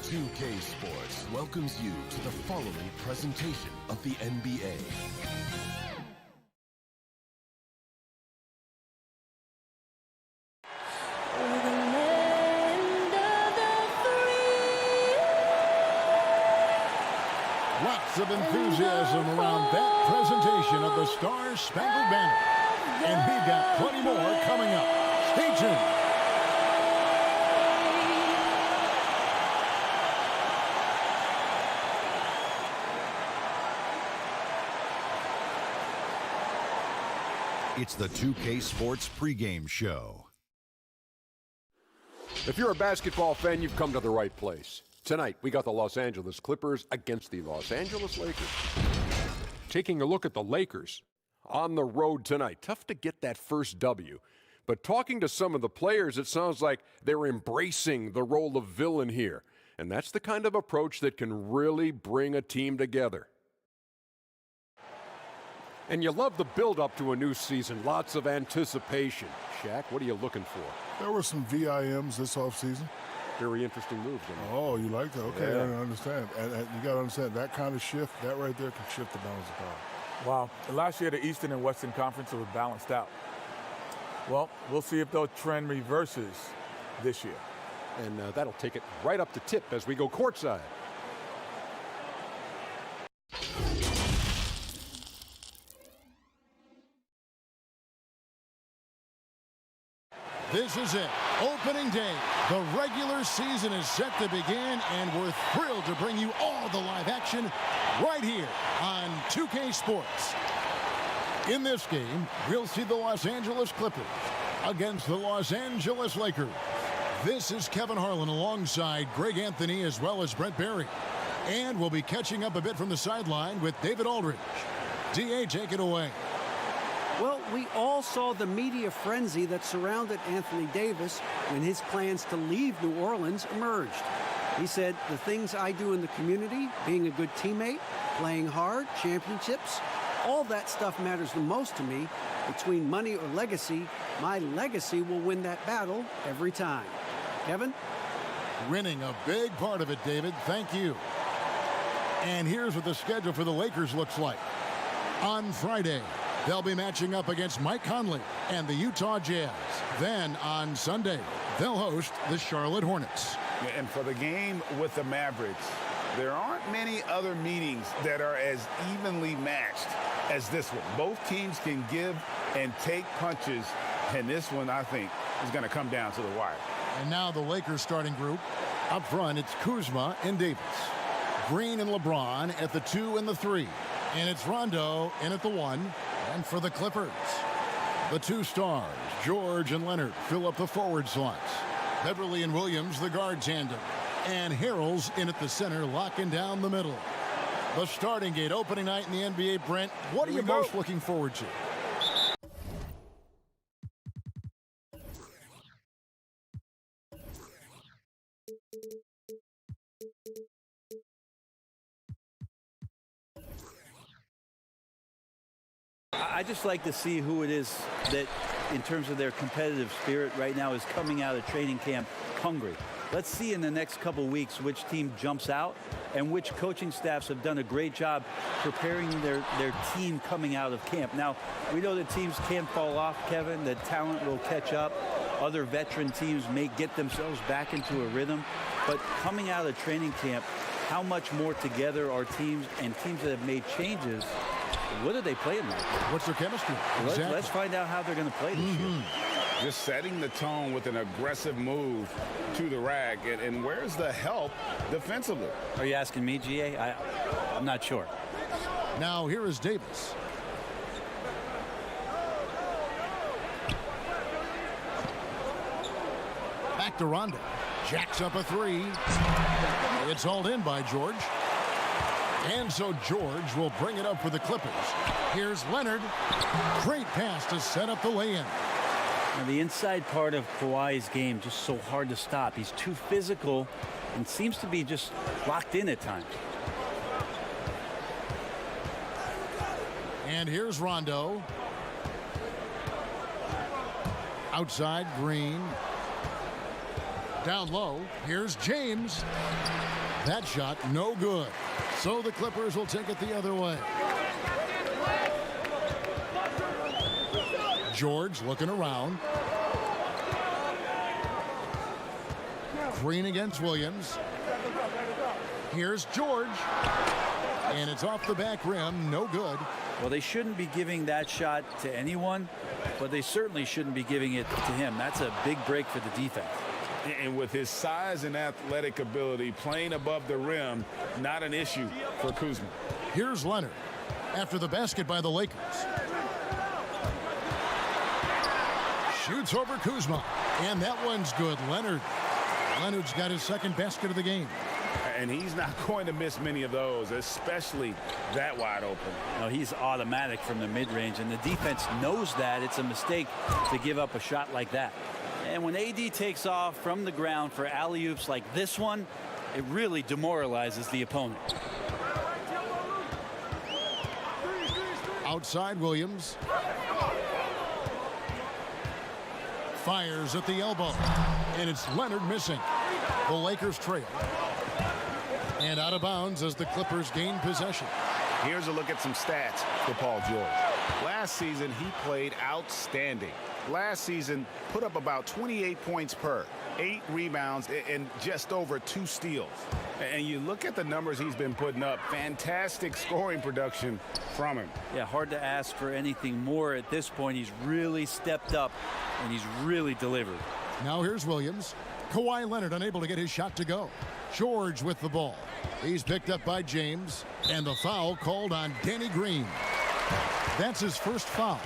2K Sports welcomes you to the following presentation of the NBA. Lots of enthusiasm around that presentation of the Star-Spangled Banner. And we've got plenty more coming up. Stay tuned. It's the 2K Sports pregame show. If you're a basketball fan, you've come to the right place. Tonight, we got the Los Angeles Clippers against the Los Angeles Lakers. Taking a look at the Lakers on the road tonight. Tough to get that first W. But talking to some of the players, it sounds like they're embracing the role of villain here. And that's the kind of approach that can really bring a team together. And you love the build-up to a new season. Lots of anticipation. Shaq, what are you looking for? There were some VIMs this offseason. Very interesting moves. Oh, you like that? Okay, Yeah. I understand. And you got to understand, that kind of shift, that right there can shift the balance of power. Wow. Last year, the Eastern and Western Conference was balanced out. Well, we'll see if the trend reverses this year. And that'll take it right up to tip as we go courtside. This is it. Opening day. The regular season is set to begin, and we're thrilled to bring you all the live action right here on 2K Sports. In this game, we'll see the Los Angeles Clippers against the Los Angeles Lakers. This is Kevin Harlan alongside Greg Anthony as well as Brent Barry. And we'll be catching up a bit from the sideline with David Aldridge. DA, take it away. Well, we all saw the media frenzy that surrounded Anthony Davis when his plans to leave New Orleans emerged. He said, the things I do in the community, being a good teammate, playing hard, championships, all that stuff matters the most to me. Between money or legacy, my legacy will win that battle every time. Kevin? Winning a big part of it, David. Thank you. And here's what the schedule for the Lakers looks like. On Friday, they'll be matching up against Mike Conley and the Utah Jazz. Then on Sunday, they'll host the Charlotte Hornets. And for the game with the Mavericks, there aren't many other meetings that are as evenly matched as this one. Both teams can give and take punches, and this one, I think, is going to come down to the wire. And now the Lakers starting group. Up front, it's Kuzma and Davis. Green and LeBron at the 2 and the 3. And it's Rondo in at the 1. And for the Clippers, the 2 stars, George and Leonard, fill up the forward slots. Beverly and Williams, the guard tandem. And Harrell's in at the center, locking down the middle. The starting gate opening night in the NBA, Brent. What are you most looking forward to? I just like to see who it is that, in terms of their competitive spirit right now, is coming out of training camp hungry. Let's see in the next couple weeks which team jumps out and which coaching staffs have done a great job preparing their team coming out of camp. Now, we know that teams can fall off, Kevin. The talent will catch up. Other veteran teams may get themselves back into a rhythm. But coming out of training camp, how much more together are teams and teams that have made changes? What are they playing like? What's their chemistry? Exactly. Let's find out how they're going to play this year. Just setting the tone with an aggressive move to the rack. And where's the help defensively? Are you asking me, GA? I'm not sure. Now here is Davis. Back to Rondo. Jacks up a 3. It's hauled in by George. And so George will bring it up for the Clippers. Here's Leonard. Great pass to set up the lay-in. Now, the inside part of Kawhi's game just so hard to stop. He's too physical and seems to be just locked in at times. And here's Rondo. Outside, Green. Down low, here's James. That shot, no good. So the Clippers will take it the other way. George looking around. Green against Williams. Here's George. And it's off the back rim, no good. Well, they shouldn't be giving that shot to anyone, but they certainly shouldn't be giving it to him. That's a big break for the defense. And with his size and athletic ability, playing above the rim, not an issue for Kuzma. Here's Leonard after the basket by the Lakers. Shoots over Kuzma, and that one's good. Leonard's got his second basket of the game. And he's not going to miss many of those, especially that wide open. No, he's automatic from the mid-range, and the defense knows that. It's a mistake to give up a shot like that. And when AD takes off from the ground for alley-oops like this one, it really demoralizes the opponent. Outside Williams. Fires at the elbow. And it's Leonard missing. The Lakers trail. And out of bounds as the Clippers gain possession. Here's a look at some stats for Paul George. Last season, he played outstanding. Last season, put up about 28 points per, 8 rebounds, and just over 2 steals. And you look at the numbers he's been putting up, fantastic scoring production from him. Yeah, hard to ask for anything more at this point. He's really stepped up, and he's really delivered. Now here's Williams. Kawhi Leonard unable to get his shot to go. George with the ball. He's picked up by James, and the foul called on Danny Green. That's his first foul.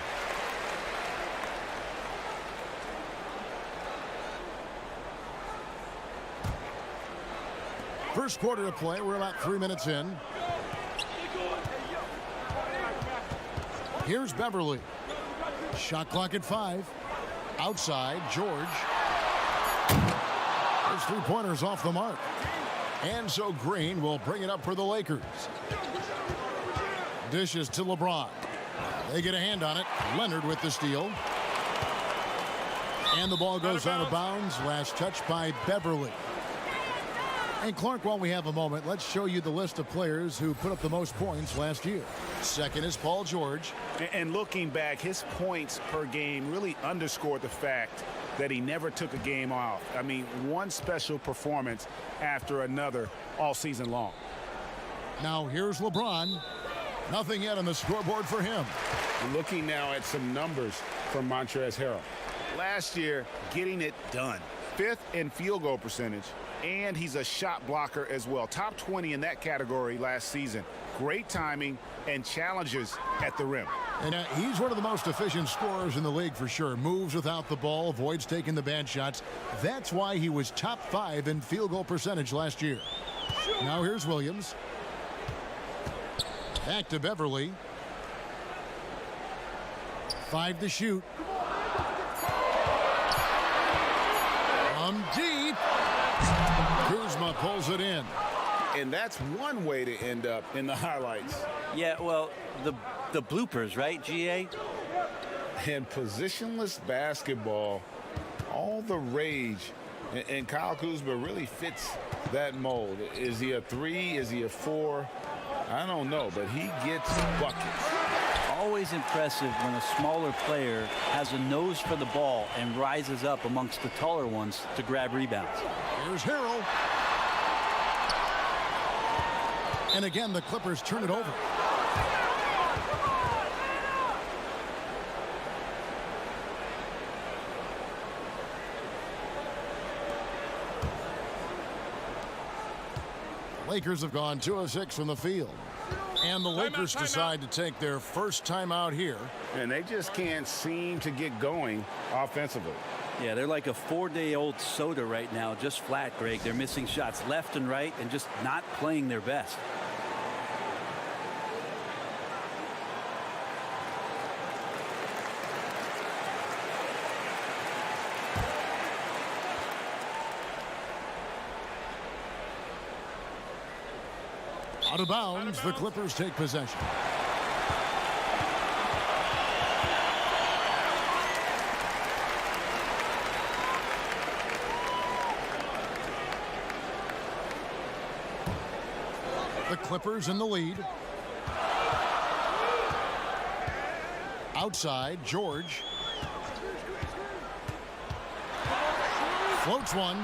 First quarter of play. We're about 3 minutes in. Here's Beverly. Shot clock at 5. Outside, George. Those 3-pointers off the mark. And so Green will bring it up for the Lakers. Dishes to LeBron. They get a hand on it. Leonard with the steal. And the ball goes out of bounds. Last touch by Beverly. And Clark, while we have a moment, let's show you the list of players who put up the most points last year. Second is Paul George. And looking back, his points per game really underscored the fact that he never took a game off. I mean, one special performance after another all season long. Now here's LeBron. Nothing yet on the scoreboard for him. Looking now at some numbers from Montrezl Harrell. Last year, getting it done. 5th in field goal percentage, and he's a shot blocker as well. Top 20 in that category last season. Great timing and challenges at the rim. And he's one of the most efficient scorers in the league for sure. Moves without the ball, avoids taking the bad shots. That's why he was top 5 in field goal percentage last year. Now here's Williams. Back to Beverly. 5 to shoot. From deep. Kuzma pulls it in. And that's one way to end up in the highlights. Yeah, well, the bloopers, right, GA? And positionless basketball, all the rage. And Kyle Kuzma really fits that mold. Is he a 3? Is he a 4? I don't know, but he gets buckets. Always impressive when a smaller player has a nose for the ball and rises up amongst the taller ones to grab rebounds. Here's Harrell. And again, the Clippers turn it over. Lakers have gone 2 of 6 from the field. And the Lakers decide to take their first time out here. And they just can't seem to get going offensively. Yeah, they're like a 4-day-old soda right now, just flat, Greg. They're missing shots left and right and just not playing their best. Out of bounds, the Clippers take possession. The Clippers in the lead. Outside, George. Floats one.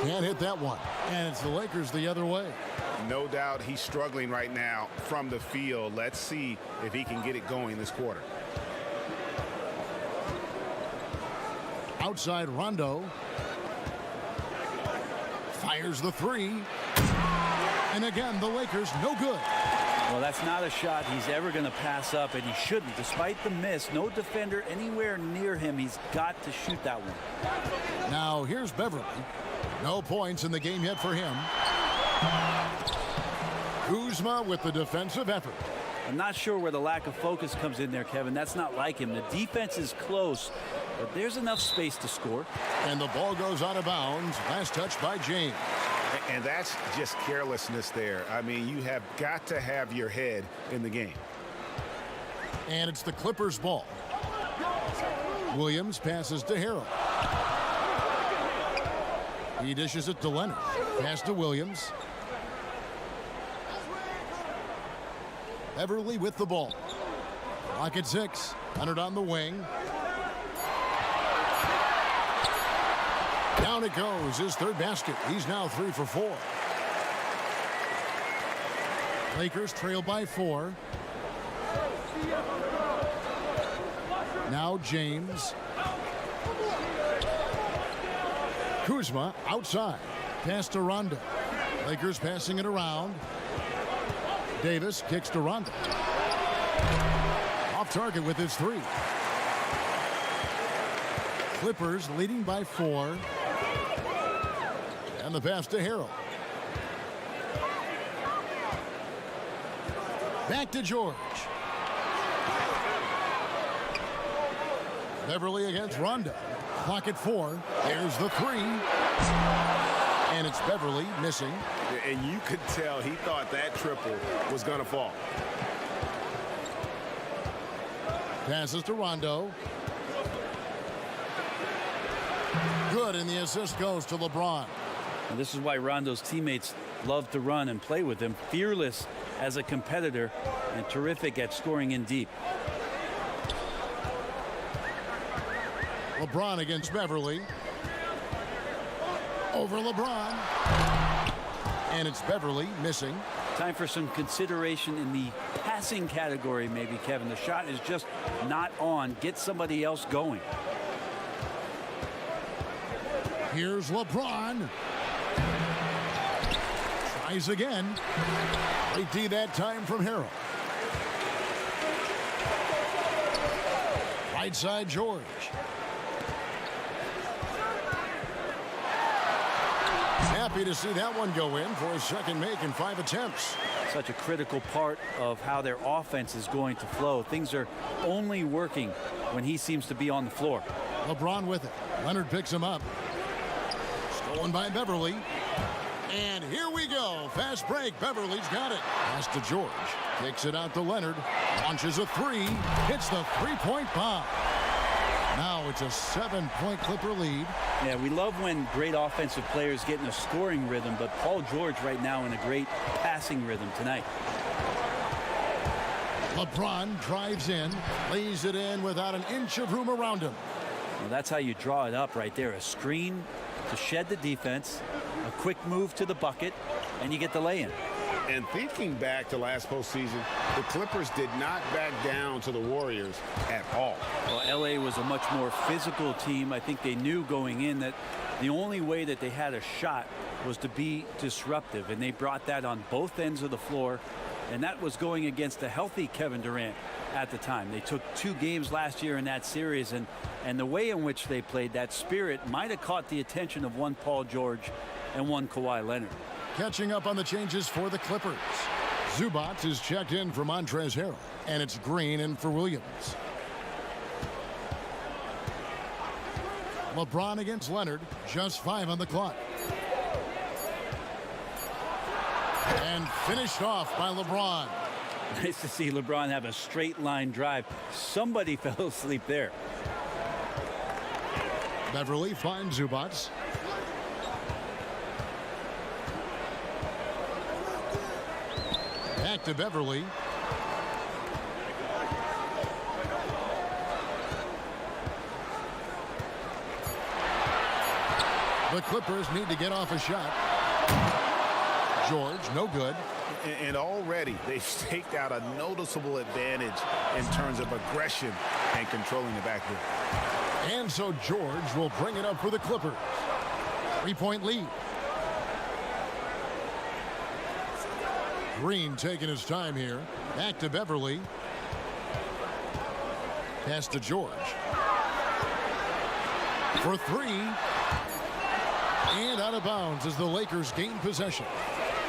Can't hit that one. And it's the Lakers the other way. No doubt he's struggling right now from the field. Let's see if he can get it going this quarter. Outside, Rondo. Fires the three. And again, the Lakers no good. Well, that's not a shot he's ever going to pass up, and he shouldn't. Despite the miss, no defender anywhere near him. He's got to shoot that one. Now here's Beverly. No points in the game yet for him. Kuzma with the defensive effort. I'm not sure where the lack of focus comes in there, Kevin. That's not like him. The defense is close, but there's enough space to score. And the ball goes out of bounds. Last touch by James. And that's just carelessness there. I mean, you have got to have your head in the game. And it's the Clippers' ball. Williams passes to Harrell. He dishes it to Leonard. Pass to Williams. Beverly with the ball. Clock at 6. Leonard on the wing. Down it goes. His third basket. He's now 3 for 4. Lakers trail by 4. Now James. Kuzma outside. Pass to Rondo. Lakers passing it around. Davis kicks to Rondo. Off target with his 3. Clippers leading by 4. And the pass to Harrell. Back to George. Beverly against Rondo. Clock at 4. There's the 3. And it's Beverly missing. And you could tell he thought that triple was going to fall. Passes to Rondo. Good, and the assist goes to LeBron. And this is why Rondo's teammates love to run and play with him. Fearless as a competitor and terrific at scoring in deep. LeBron against Beverly. Over LeBron. And it's Beverly missing. Time for some consideration in the passing category, maybe, Kevin. The shot is just not on. Get somebody else going. Here's LeBron. Tries again. Late D that time from Harrell. Right side, George. Happy to see that one go in for his second make in 5 attempts. Such a critical part of how their offense is going to flow. Things are only working when he seems to be on the floor. LeBron with it. Leonard picks him up. Stolen by Beverly. And here we go. Fast break. Beverly's got it. Pass to George. Takes it out to Leonard. Launches a 3. Hits the three-point bomb. Now it's a 7-point Clipper lead. Yeah, we love when great offensive players get in a scoring rhythm, but Paul George right now in a great passing rhythm tonight. LeBron drives in, lays it in without an inch of room around him. Well, that's how you draw it up right there. A screen to shed the defense, a quick move to the bucket, and you get the lay-in. And thinking back to last postseason, the Clippers did not back down to the Warriors at all. Well, LA was a much more physical team. I think they knew going in that the only way that they had a shot was to be disruptive, and they brought that on both ends of the floor, and that was going against a healthy Kevin Durant at the time. They took 2 games last year in that series, and the way in which they played, that spirit might have caught the attention of one Paul George and one Kawhi Leonard. Catching up on the changes for the Clippers. Zubac is checked in for Montrezl Harrell, and it's Green in for Williams. LeBron against Leonard, just 5 on the clock. And finished off by LeBron. Nice to see LeBron have a straight line drive. Somebody fell asleep there. Beverly finds Zubac. Back to Beverly. The Clippers need to get off a shot. George, no good. And already they've staked out a noticeable advantage in terms of aggression and controlling the backboard. And so George will bring it up for the Clippers. 3-point lead. Green taking his time here. Back to Beverly. Pass to George. For three. And out of bounds as the Lakers gain possession.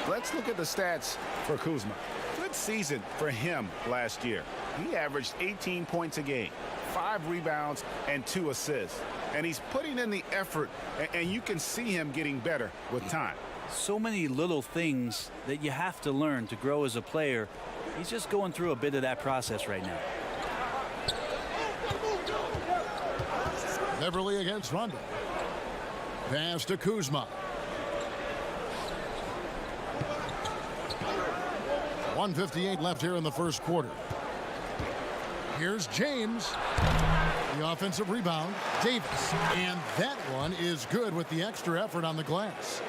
Let's look at the stats for Kuzma. Good season for him last year. He averaged 18 points a game, 5 rebounds, and 2 assists. And he's putting in the effort, and you can see him getting better with time. So many little things that you have to learn to grow as a player. He's just going through a bit of that process right now. Beverly against Rondo. Pass to Kuzma. 1:58 left here in the first quarter. Here's James. The offensive rebound. Davis. And that one is good with the extra effort on the glass.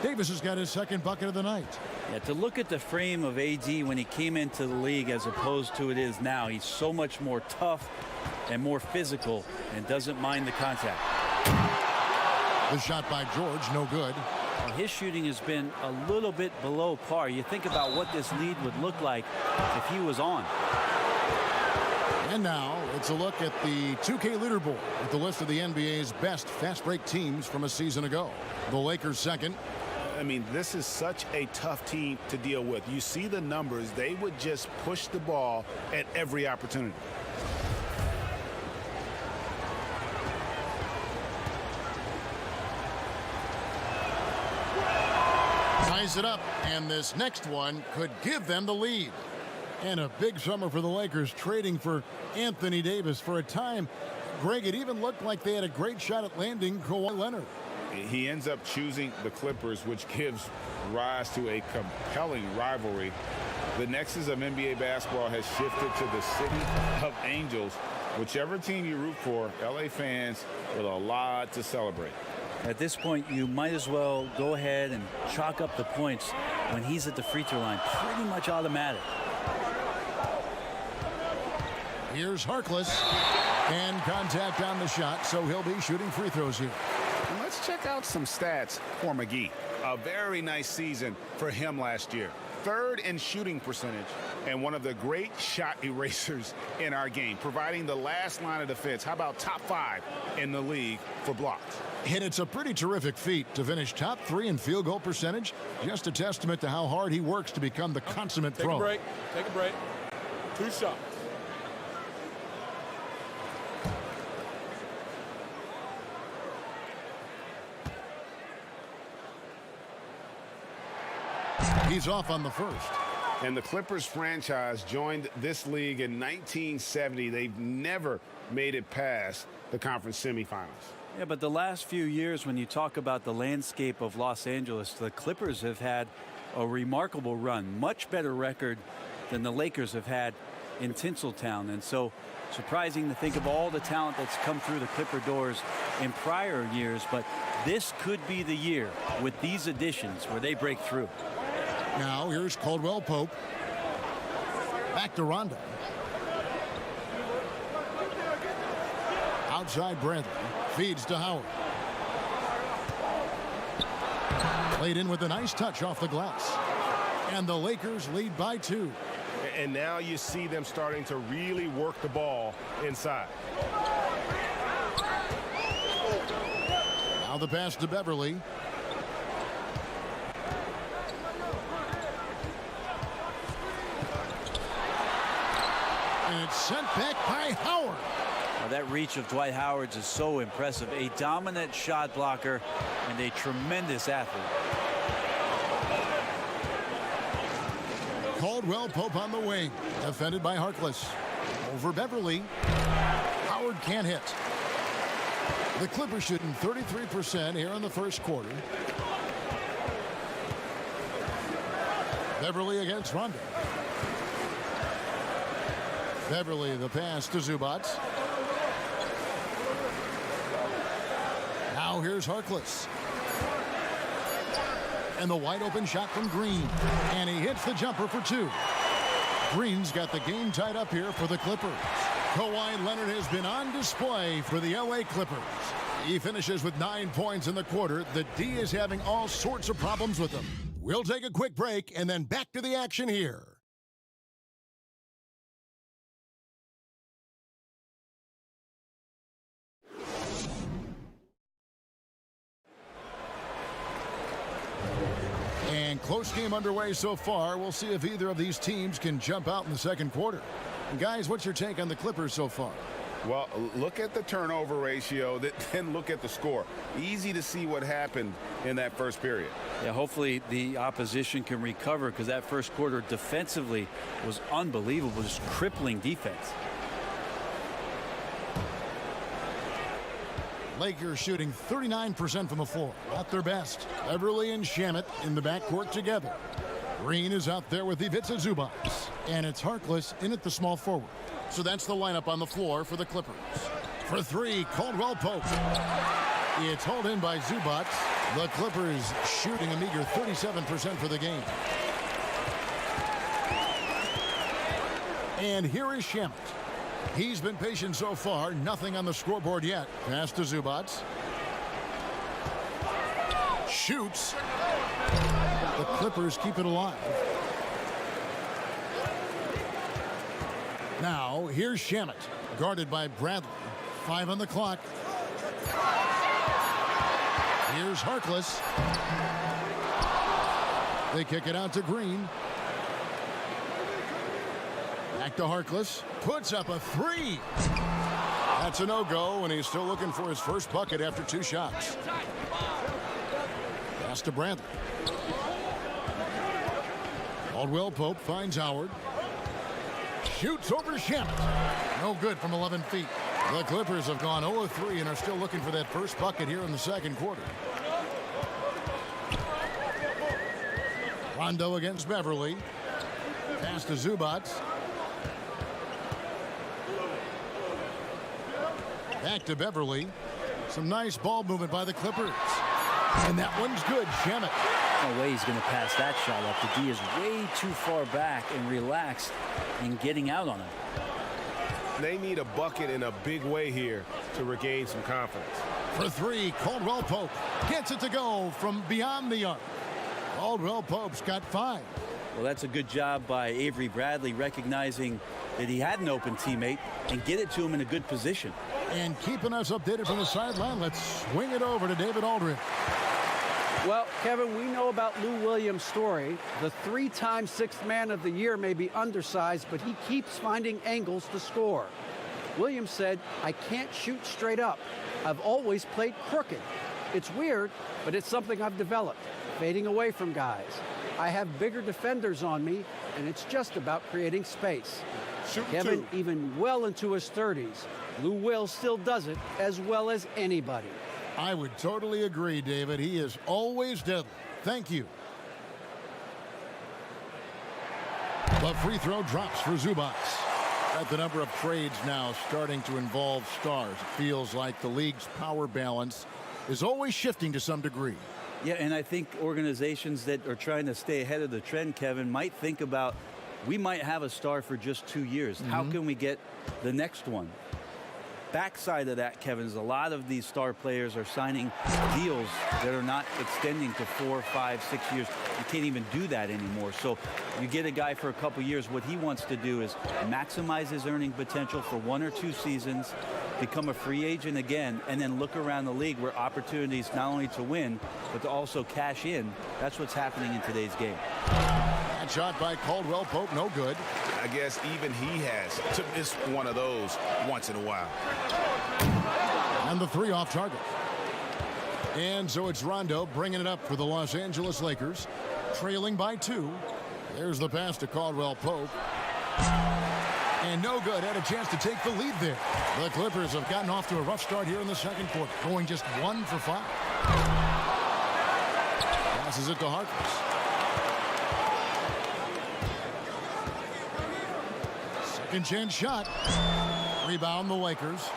Davis has got his second bucket of the night. Yeah, to look at the frame of AD when he came into the league as opposed to it is now, he's so much more tough and more physical and doesn't mind the contact. The shot by George, no good. His shooting has been a little bit below par. You think about what this lead would look like if he was on. And now it's a look at the 2K leaderboard with the list of the NBA's best fast break teams from a season ago. The Lakers second. I mean, this is such a tough team to deal with. You see the numbers. They would just push the ball at every opportunity. Ties it up, and this next one could give them the lead. And a big summer for the Lakers, trading for Anthony Davis. For a time, Greg, it even looked like they had a great shot at landing Kawhi Leonard. He ends up choosing the Clippers, which gives rise to a compelling rivalry. The nexus of NBA basketball has shifted to the city of angels. Whichever team you root for, LA fans with a lot to celebrate. At this point, you might as well go ahead and chalk up the points when he's at the free throw line. Pretty much automatic. Here's Harkless. And contact on the shot, so he'll be shooting free throws here. And let's check out some stats for McGee. A very nice season for him last year. 3rd in shooting percentage and one of the great shot erasers in our game, providing the last line of defense. How about top 5 in the league for blocks? And it's a pretty terrific feat to finish top 3 in field goal percentage. Just a testament to how hard he works to become the consummate thrower. Take a break. 2 shots. He's off on the first. And the Clippers franchise joined this league in 1970. They've never made it past the conference semifinals. Yeah, but the last few years, when you talk about the landscape of Los Angeles, the Clippers have had a remarkable run. Much better record than the Lakers have had in Tinseltown. And so surprising to think of all the talent that's come through the Clipper doors in prior years. But this could be the year with these additions where they break through. Now here's Caldwell Pope. Back to Rondo. Outside Bradley. Feeds to Howard. Played in with a nice touch off the glass. And the Lakers lead by 2. And now you see them starting to really work the ball inside. Now the pass to Beverly. And it's sent back by Howard. Well, that reach of Dwight Howard's is so impressive. A dominant shot blocker and a tremendous athlete. Caldwell Pope on the wing. Defended by Harkless. Over Beverly. Howard can't hit. The Clippers shooting 33% here in the first quarter. Beverly against Rondo. Beverly, the pass to Zubac. Now here's Harkless. And the wide open shot from Green. And he hits the jumper for 2. Green's got the game tied up here for the Clippers. Kawhi Leonard has been on display for the LA Clippers. He finishes with 9 points in the quarter. The D is having all sorts of problems with him. We'll take a quick break and then back to the action here. And close game underway so far. We'll see if either of these teams can jump out in the second quarter. And guys, what's your take on the Clippers so far? Well, look at the turnover ratio, then look at the score. Easy to see what happened in that first period. Yeah, hopefully the opposition can recover, because that first quarter defensively was unbelievable, just crippling defense. Lakers shooting 39% from the floor. Not their best. Beverly and Shamet in the backcourt together. Green is out there with Ivica Zubac. And it's Harkless in at the small forward. So that's the lineup on the floor for the Clippers. For 3, Caldwell Pope. It's hauled in by Zubac. The Clippers shooting a meager 37% for the game. And here is Shamet. He's been patient so far. Nothing on the scoreboard yet. Pass to Zubac. Shoots. The Clippers keep it alive. Now, here's Shamet, guarded by Bradley. 5 on the clock. Here's Harkless. They kick it out to Green. Back to Harkless. Puts up a 3. That's a no-go, and he's still looking for his first bucket after 2 shots. Pass to Bradley. Caldwell Pope finds Howard. Shoots over Shamet. No good from 11 feet. The Clippers have gone 0-3 and are still looking for that first bucket here in the second quarter. Rondo against Beverly. Pass to Zubac. Back to Beverly. Some nice ball movement by the Clippers. And that one's good. Shamet. No way he's going to pass that shot up. The D is way too far back and relaxed in getting out on him. They need a bucket in a big way here to regain some confidence. For 3, Caldwell Pope gets it to go from beyond the arc. Caldwell Pope's got 5. Well, that's a good job by Avery Bradley, recognizing that he had an open teammate and get it to him in a good position. And keeping us updated from the sideline, let's swing it over to David Aldridge. Well, Kevin, we know about Lou Williams' story. The 3-time Sixth Man of the Year may be undersized, but he keeps finding angles to score. Williams said, "I can't shoot straight up. I've always played crooked. It's weird, but it's something I've developed, fading away from guys. I have bigger defenders on me, and it's just about creating space." Kevin, even well into his 30s, Lou Will still does it as well as anybody. I would totally agree, David. He is always deadly. Thank you. The free throw drops for Zubac. At the number of trades now starting to involve stars, it feels like the league's power balance is always shifting to some degree. Yeah, and I think organizations that are trying to stay ahead of the trend, Kevin, might think about, we might have a star for just 2 years. How can we get the next one? Backside of that, Kevin, is a lot of these star players are signing deals that are not extending to 4, 5, 6 years. You can't even do that anymore. So you get a guy for a couple years. What he wants to do is maximize his earning potential for 1 or 2 seasons, become a free agent again, and then look around the league where opportunities not only to win, but to also cash in. That's what's happening in today's game. That shot by Caldwell Pope, no good. I guess even he has to miss one of those once in a while. And the 3 off target. And so it's Rondo bringing it up for the Los Angeles Lakers, trailing by 2. There's the pass to Caldwell Pope. And no good. Had a chance to take the lead there. The Clippers have gotten off to a rough start here in the second quarter, going just 1 for 5. Passes it to Harkless. Second chance shot. Rebound the Lakers.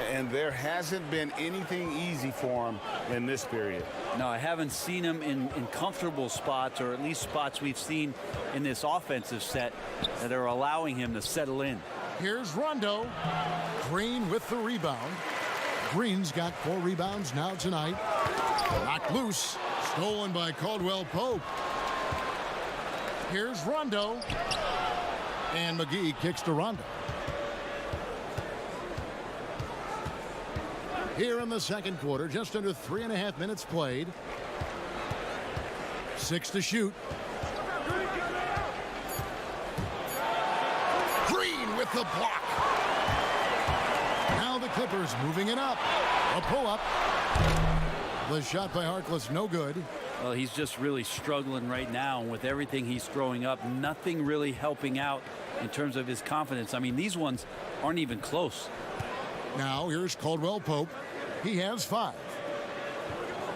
And there hasn't been anything easy for him in this period. No, I haven't seen him in comfortable spots, or at least spots we've seen in this offensive set that are allowing him to settle in. Here's Rondo. Green with the rebound. Green's got 4 rebounds now tonight. Knocked loose. Stolen by Caldwell Pope. Here's Rondo. And McGee kicks to Rondo. Here in the second quarter, just under 3.5 minutes played. 6 to shoot. Green with the block. Now the Clippers moving it up. A pull-up. The shot by Harkless, no good. Well, he's just really struggling right now. And with everything he's throwing up, nothing really helping out in terms of his confidence. I mean, these ones aren't even close. Now here's Caldwell Pope. He has 5.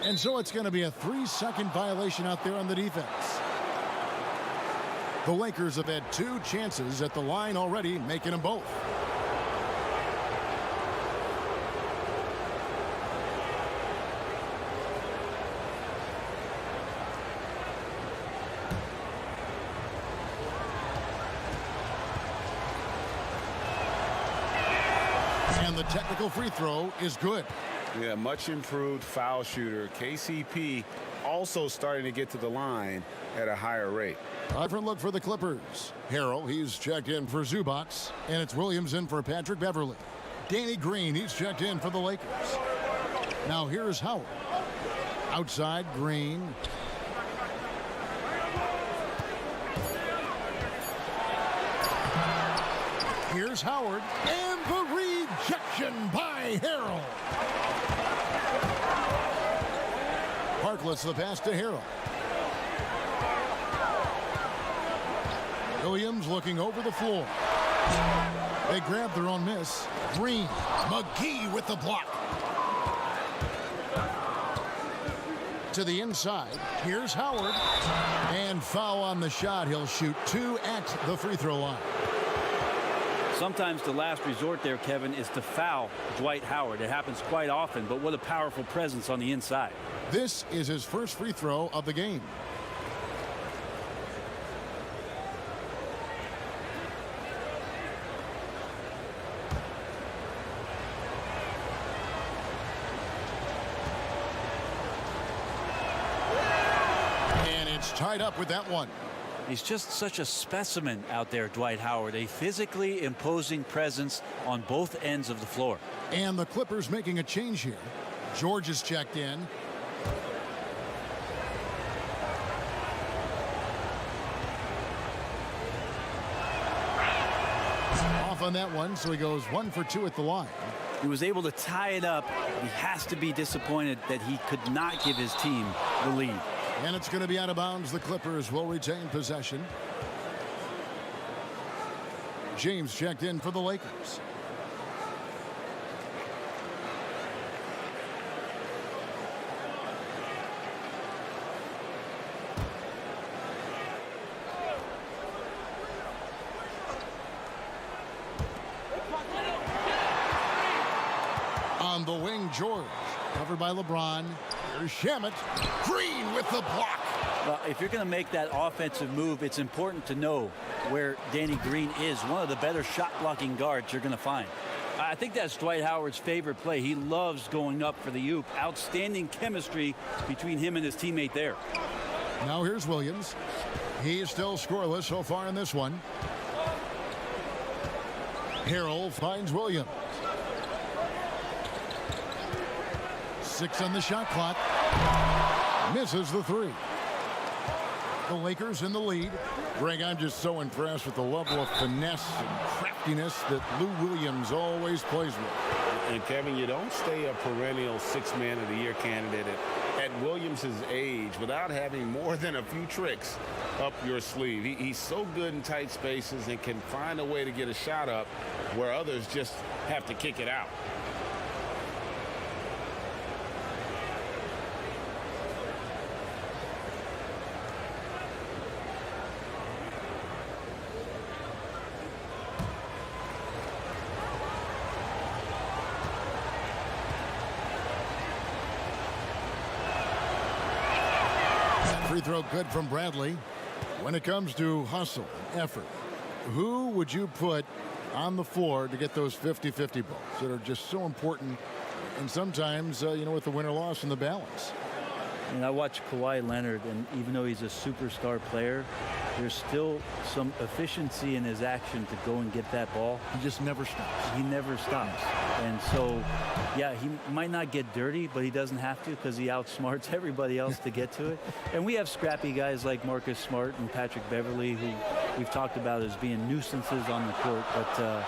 And so it's going to be a 3-second violation out there on the defense. The Lakers have had 2 chances at the line already, making them both. And the technical free throw is good. Yeah, much improved foul shooter. KCP also starting to get to the line at a higher rate. Different look for the Clippers. Harrell, he's checked in for Zubats, and it's Williams in for Patrick Beverly. Danny Green, he's checked in for the Lakers. Now here's Howard. Outside, Green. Here's Howard, and the rejection by Harrell. Harkless the pass to Harrell. Williams looking over the floor. They grab their own miss. Green. McGee with the block. To the inside. Here's Howard. And foul on the shot. He'll shoot 2 at the free throw line. Sometimes the last resort there, Kevin, is to foul Dwight Howard. It happens quite often, but what a powerful presence on the inside. This is his first free throw of the game. And it's tied up with that one. He's just such a specimen out there, Dwight Howard, a physically imposing presence on both ends of the floor. And the Clippers making a change here. George is checked in. Off on that one, so he goes 1 for 2 at the line. He was able to tie it up. He has to be disappointed that he could not give his team the lead. And it's going to be out of bounds. The Clippers will retain possession. James checked in for the Lakers. On the wing, George. Covered by LeBron. Here's Shamet. Green with the block. Well, if you're going to make that offensive move, it's important to know where Danny Green is. One of the better shot-blocking guards you're going to find. I think that's Dwight Howard's favorite play. He loves going up for the oop. Outstanding chemistry between him and his teammate there. Now here's Williams. He is still scoreless so far in this one. Harrell finds Williams. 6 on the shot clock. Misses the 3. The Lakers in the lead. Greg, I'm just so impressed with the level of finesse and craftiness that Lou Williams always plays with. And Kevin, you don't stay a perennial 6th Man of the Year candidate at Williams' age without having more than a few tricks up your sleeve. He's so good in tight spaces and can find a way to get a shot up where others just have to kick it out. Free throw good from Bradley. When it comes to hustle, effort, who would you put on the floor to get those 50-50 balls that are just so important, and sometimes, with the win or loss in the balance? And I watch Kawhi Leonard, and even though he's a superstar player, there's still some efficiency in his action to go and get that ball. He just never stops. He never stops. And so, yeah, he might not get dirty, but he doesn't have to because he outsmarts everybody else to get to it. And we have scrappy guys like Marcus Smart and Patrick Beverly, who we've talked about as being nuisances on the court. But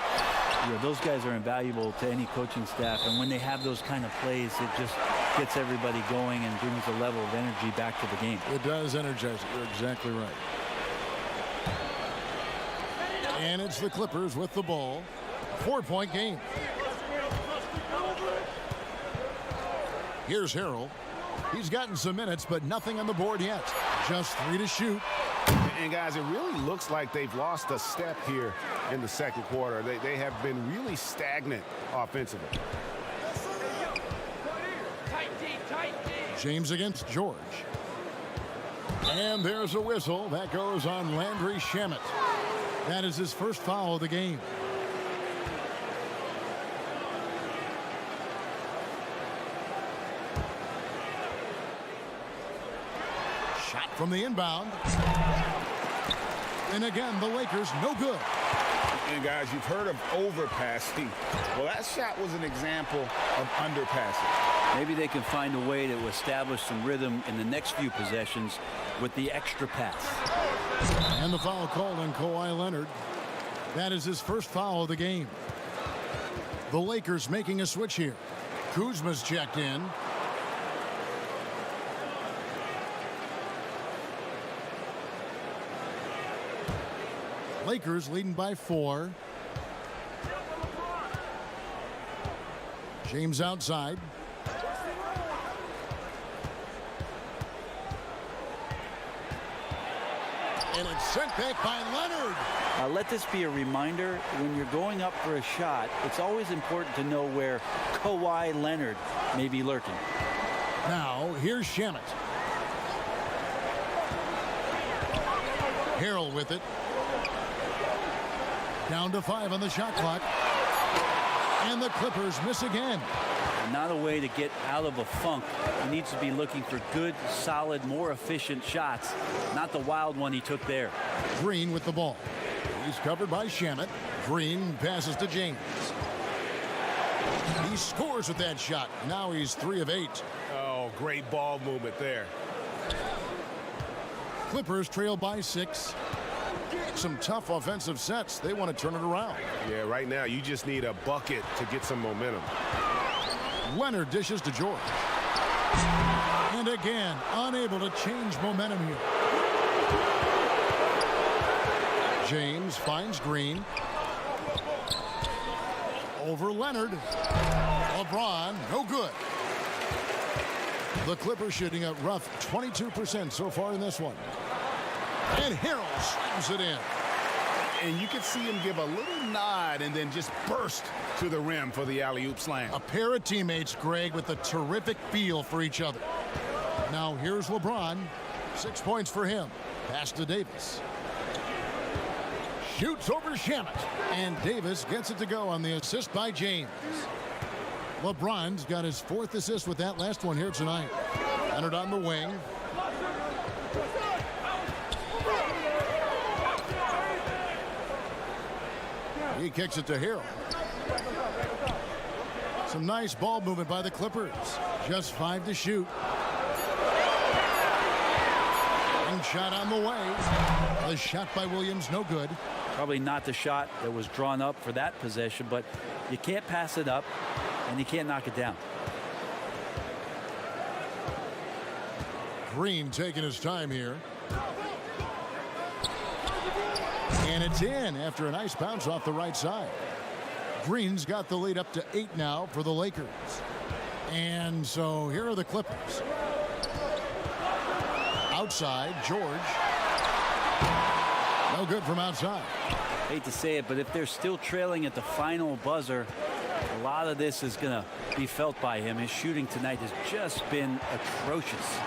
those guys are invaluable to any coaching staff. And when they have those kind of plays, it just gets everybody going and brings a level of energy back to the game. It does energize it. You're exactly right. And it's the Clippers with the ball. 4-point game. Here's Harrell. He's gotten some minutes, but nothing on the board yet. Just 3 to shoot. And guys, it really looks like they've lost a step here in the second quarter. They have been really stagnant offensively. James against George. And there's a whistle. That goes on Landry Shamet. That is his first foul of the game. Shot from the inbound. And again, the Lakers no good. And guys, you've heard of overpassing. Well, that shot was an example of underpassing. Maybe they can find a way to establish some rhythm in the next few possessions with the extra pass. And the foul called on Kawhi Leonard. That is his first foul of the game. The Lakers making a switch here. Kuzma's checked in. Lakers leading by 4. James outside. And it's sent back by Leonard. Let this be a reminder, when you're going up for a shot, it's always important to know where Kawhi Leonard may be lurking. Now, here's Shamet. Harrell with it. Down to 5 on the shot clock. And the Clippers miss again. Not a way to get out of a funk. He needs to be looking for good, solid, more efficient shots, not the wild one he took there. Green with the ball. He's covered by Shamet. Green passes to James. He scores with that shot. Now he's 3 of 8. Oh, great ball movement there. Clippers trail by 6. Some tough offensive sets. They want to turn it around. Yeah, right now you just need a bucket to get some momentum. Leonard dishes to George. And again, unable to change momentum here. James finds Green. Over Leonard. LeBron, no good. The Clippers shooting a rough 22% so far in this one. And Harrell slams it in. And you can see him give a little nod and then just burst to the rim for the alley-oop slam. A pair of teammates, Greg, with a terrific feel for each other. Now here's LeBron. 6 points for him. Pass to Davis. Shoots over Shamet. And Davis gets it to go on the assist by James. LeBron's got his 4th assist with that last one here tonight. Leonard on the wing. He kicks it to Harrell. Some nice ball movement by the Clippers. Just 5 to shoot. And shot on the way. The shot by Williams, no good. Probably not the shot that was drawn up for that possession, but you can't pass it up and you can't knock it down. Green taking his time here. And it's in after a nice bounce off the right side. Green's got the lead up to 8 now for the Lakers. And so here are the Clippers. Outside, George. No good from outside. Hate to say it, but if they're still trailing at the final buzzer, a lot of this is going to be felt by him. His shooting tonight has just been atrocious.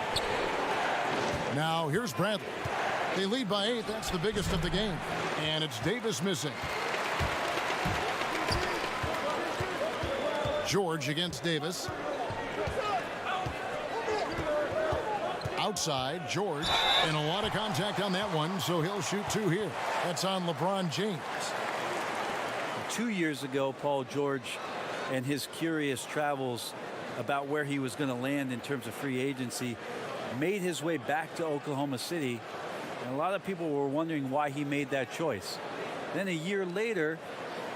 Now here's Bradley. They lead by 8. That's the biggest of the game. And it's Davis missing. George against Davis. Outside, George. And a lot of contact on that one, so he'll shoot 2 here. That's on LeBron James. 2 years ago, Paul George and his curious travels about where he was going to land in terms of free agency made his way back to Oklahoma City. And a lot of people were wondering why he made that choice. Then a year later,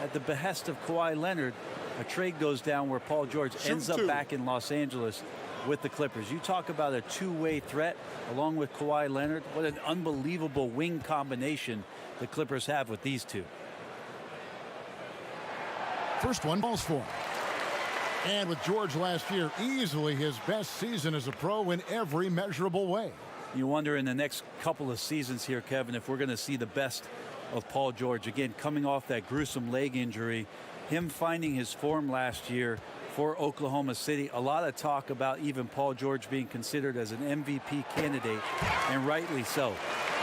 at the behest of Kawhi Leonard, a trade goes down where Paul George ends up back in Los Angeles with the Clippers. You talk about a two-way threat along with Kawhi Leonard. What an unbelievable wing combination the Clippers have with these two. First one falls for him. And with George last year, easily his best season as a pro in every measurable way. You wonder in the next couple of seasons here, Kevin, if we're going to see the best of Paul George. Again, coming off that gruesome leg injury, him finding his form last year for Oklahoma City. A lot of talk about even Paul George being considered as an MVP candidate, and rightly so.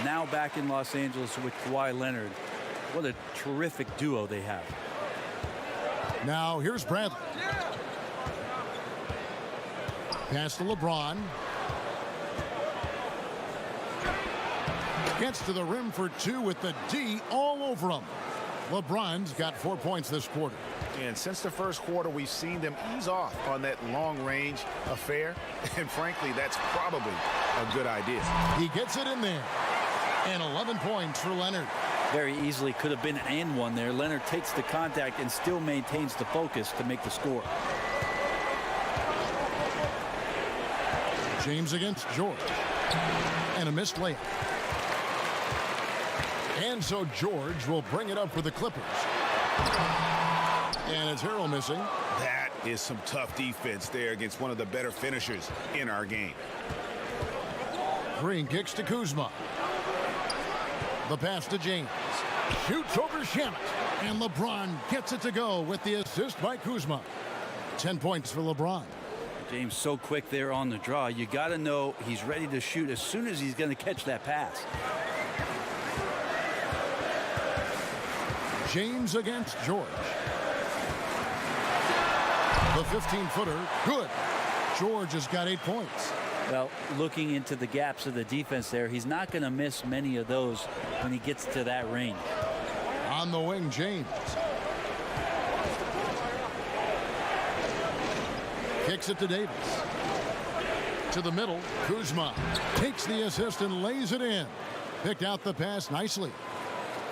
Now back in Los Angeles with Kawhi Leonard. What a terrific duo they have. Now here's Bradley. Pass to LeBron. Gets to the rim for 2 with the D all over him. LeBron's got 4 points this quarter. And since the first quarter, we've seen them ease off on that long-range affair. And frankly, that's probably a good idea. He gets it in there. And 11 points for Leonard. Very easily could have been and one there. Leonard takes the contact and still maintains the focus to make the score. James against George. And a missed layup. And so George will bring it up for the Clippers. And it's Harrell missing. That is some tough defense there against one of the better finishers in our game. Green kicks to Kuzma. The pass to James. Shoots over Shamet. And LeBron gets it to go with the assist by Kuzma. 10 points for LeBron. James so quick there on the draw. You got to know he's ready to shoot as soon as he's going to catch that pass. James against George. The 15-footer, good. George has got 8 points. Well, looking into the gaps of the defense there, he's not going to miss many of those when he gets to that range. On the wing, James. Kicks it to Davis. To the middle, Kuzma takes the assist and lays it in. Picked out the pass nicely.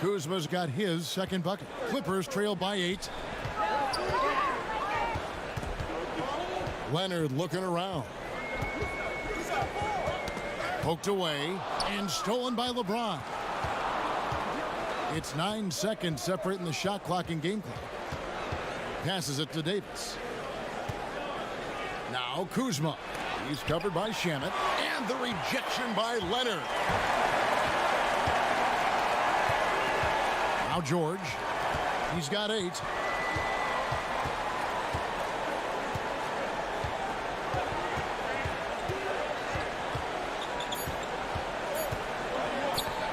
Kuzma's got his second bucket. Clippers trail by 8. Leonard looking around. Poked away and stolen by LeBron. It's 9 seconds separating the shot clock and game clock. Passes it to Davis. Now Kuzma. He's covered by Shamet. And the rejection by Leonard. Now George. He's got 8.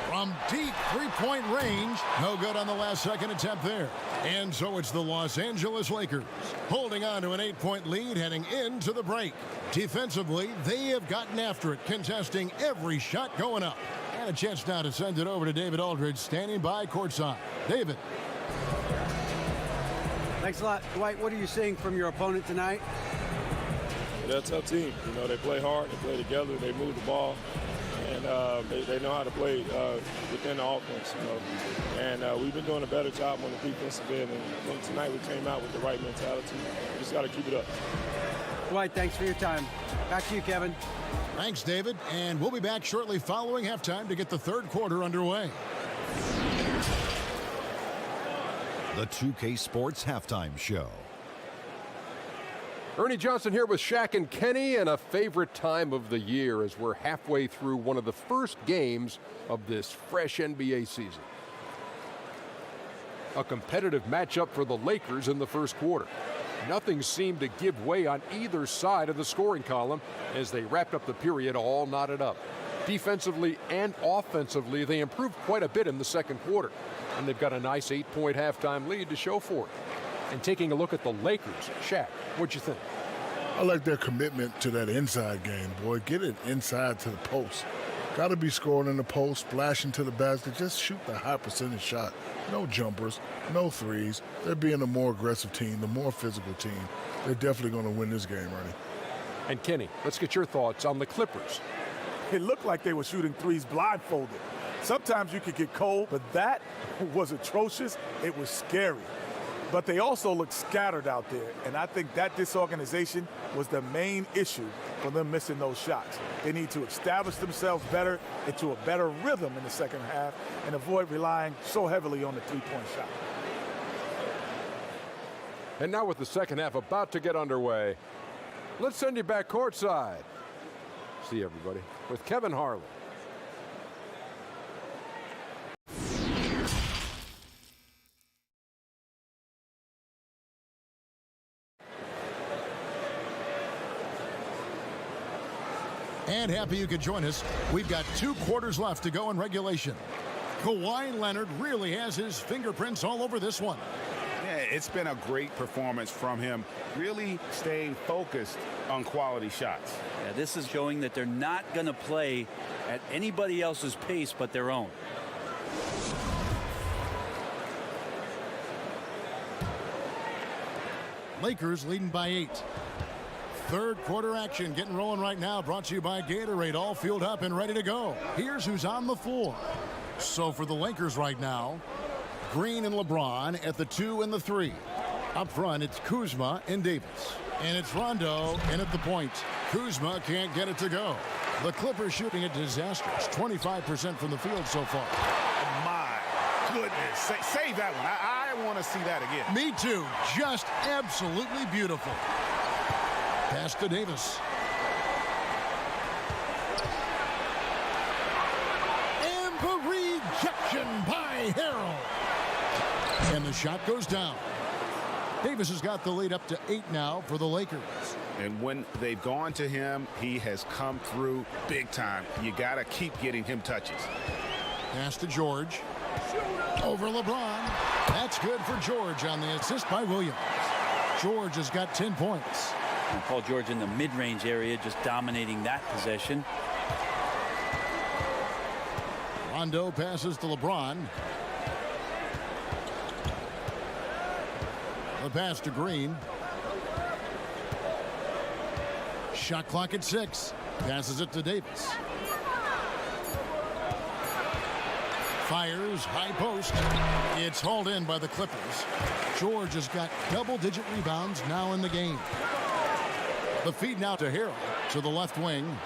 From deep three-point range. No good on the last second attempt there. And so it's the Los Angeles Lakers holding on to an 8-point lead heading into the break. Defensively, they have gotten after it, contesting every shot going up. And a chance now to send it over to David Aldridge, standing by courtside. David. Thanks a lot. Dwight, what are you seeing from your opponent tonight? They're a tough team. You know, they play hard, they play together, they move the ball, and they know how to play within the offense, you know. And we've been doing a better job on the defensive end, and I think tonight we came out with the right mentality. We just got to keep it up. Dwight, thanks for your time. Back to you, Kevin. Thanks, David. And we'll be back shortly following halftime to get the third quarter underway. The 2K Sports Halftime Show. Ernie Johnson here with Shaq and Kenny, and a favorite time of the year as we're halfway through one of the first games of this fresh NBA season. A competitive matchup for the Lakers in the first quarter. Nothing seemed to give way on either side of the scoring column as they wrapped up the period all knotted up. Defensively and offensively, they improved quite a bit in the second quarter, and they've got a nice 8-point halftime lead to show for it. And taking a look at the Lakers, Shaq, what'd you think? I like their commitment to that inside game, boy. Get it inside to the post. Got to be scoring in the post, splashing to the basket. Just shoot the high percentage shot. No jumpers, no threes. They're being a more aggressive team, the more physical team. They're definitely going to win this game, Ernie. And Kenny, let's get your thoughts on the Clippers. It looked like they were shooting threes blindfolded. Sometimes you could get cold, but that was atrocious. It was scary. But they also looked scattered out there, and I think that disorganization was the main issue for them missing those shots. They need to establish themselves better into a better rhythm in the second half and avoid relying so heavily on the three-point shot. And now with the second half about to get underway, let's send you back courtside. See everybody with Kevin Harlan. And happy you could join us. We've got 2 quarters left to go in regulation. Kawhi Leonard really has his fingerprints all over this one. Yeah, it's been a great performance from him, really staying focused on quality shots. Yeah, this is showing that they're not going to play at anybody else's pace but their own. Lakers leading by 8. Third quarter action getting rolling right now, brought to you by Gatorade, all fueled up and ready to go. Here's who's on the floor. So for the Lakers right now, Green and LeBron at the 2 and the 3. Up front, it's Kuzma and Davis. And it's Rondo in at the point. Kuzma can't get it to go. The Clippers shooting a disastrous 25% from the field so far. My goodness. Save that one. I want to see that again. Me too. Just absolutely beautiful. Pass to Davis. And the rejection by Harrell. And the shot goes down. Davis has got the lead up to 8 now for the Lakers. And when they've gone to him, he has come through big time. You got to keep getting him touches. Pass to George. Over LeBron. That's good for George on the assist by Williams. George has got 10 points. And Paul George in the mid-range area, just dominating that possession. Rondo passes to LeBron. The pass to Green. Shot clock at 6. Passes it to Davis. Fires, high post. It's hauled in by the Clippers. George has got double-digit rebounds now in the game. The feed now to Harrell to the left wing.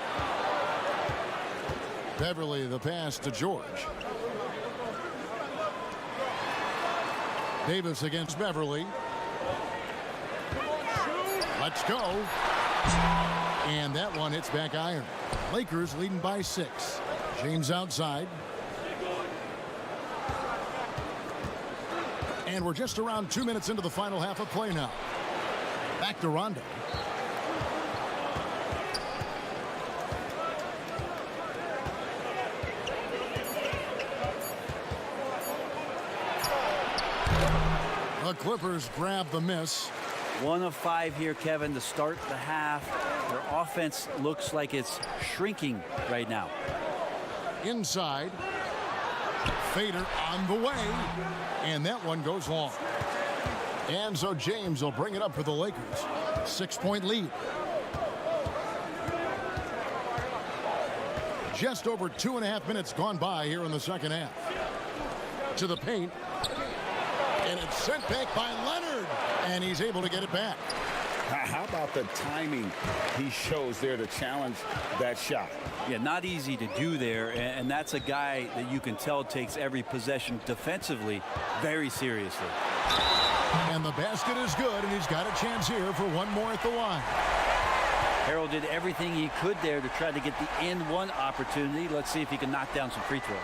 Beverly the pass to George. Davis against Beverly. Let's go. And that one hits back iron. Lakers leading by 6. James outside. And we're just around 2 minutes into the final half of play now. Back to Rondo. The Clippers grab the miss. 1 of 5 here, Kevin, to start the half. Their offense looks like it's shrinking right now. Inside. Fader on the way. And that one goes long. And so James will bring it up for the Lakers. 6-point lead. Just over 2.5 minutes gone by here in the second half. To the paint. And it's sent back by Leonard. And he's able to get it back. How about the timing he shows there to challenge that shot? Yeah, not easy to do there. And that's a guy that you can tell takes every possession defensively very seriously. And the basket is good, and he's got a chance here for one more at the line. Harrell did everything he could there to try to get the and one opportunity. Let's see if he can knock down some free throws.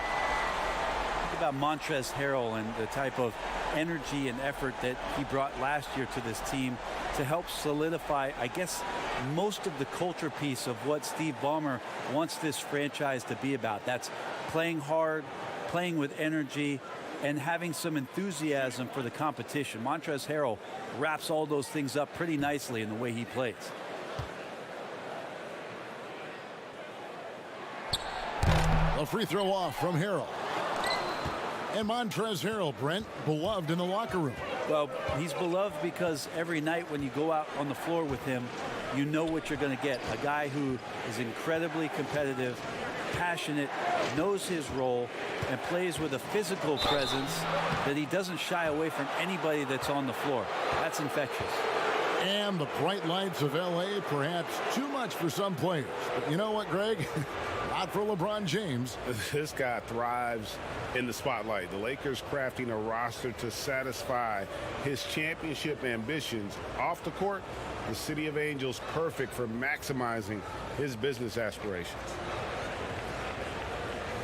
about Montrezl Harrell and the type of energy and effort that he brought last year to this team to help solidify, I guess, most of the culture piece of what Steve Ballmer wants this franchise to be about. That's playing hard, playing with energy, and having some enthusiasm for the competition. Montrezl Harrell wraps all those things up pretty nicely in the way he plays. A free throw off from Harrell. And Montrezl Harrell, Brent, beloved in the locker room. Well, he's beloved because every night when you go out on the floor with him, you know what you're going to get. A guy who is incredibly competitive, passionate, knows his role, and plays with a physical presence that he doesn't shy away from anybody that's on the floor. That's infectious. And the bright lights of L.A., perhaps too much for some players. But you know what, Greg? Not for LeBron James. This guy thrives in the spotlight. The Lakers crafting a roster to satisfy his championship ambitions. Off the court, the City of Angels perfect for maximizing his business aspirations.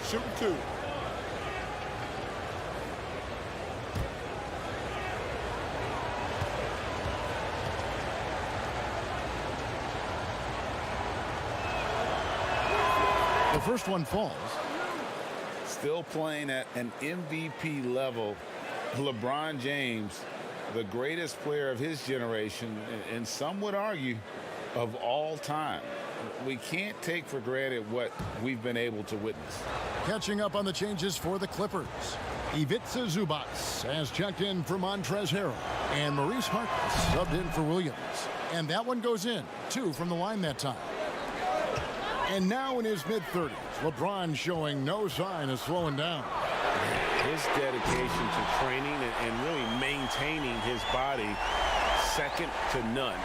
Shoot two. The first one falls. Still playing at an MVP level, LeBron James, the greatest player of his generation, and some would argue of all time. We can't take for granted what we've been able to witness. Catching up on the changes for the Clippers. Ivica Zubac has checked in for Montrezl Harrell. And Maurice Harkless subbed in for Williams. And that one goes in. 2 from the line that time. And now in his mid-30s, LeBron showing no sign of slowing down. His dedication to training and really maintaining his body, second to none.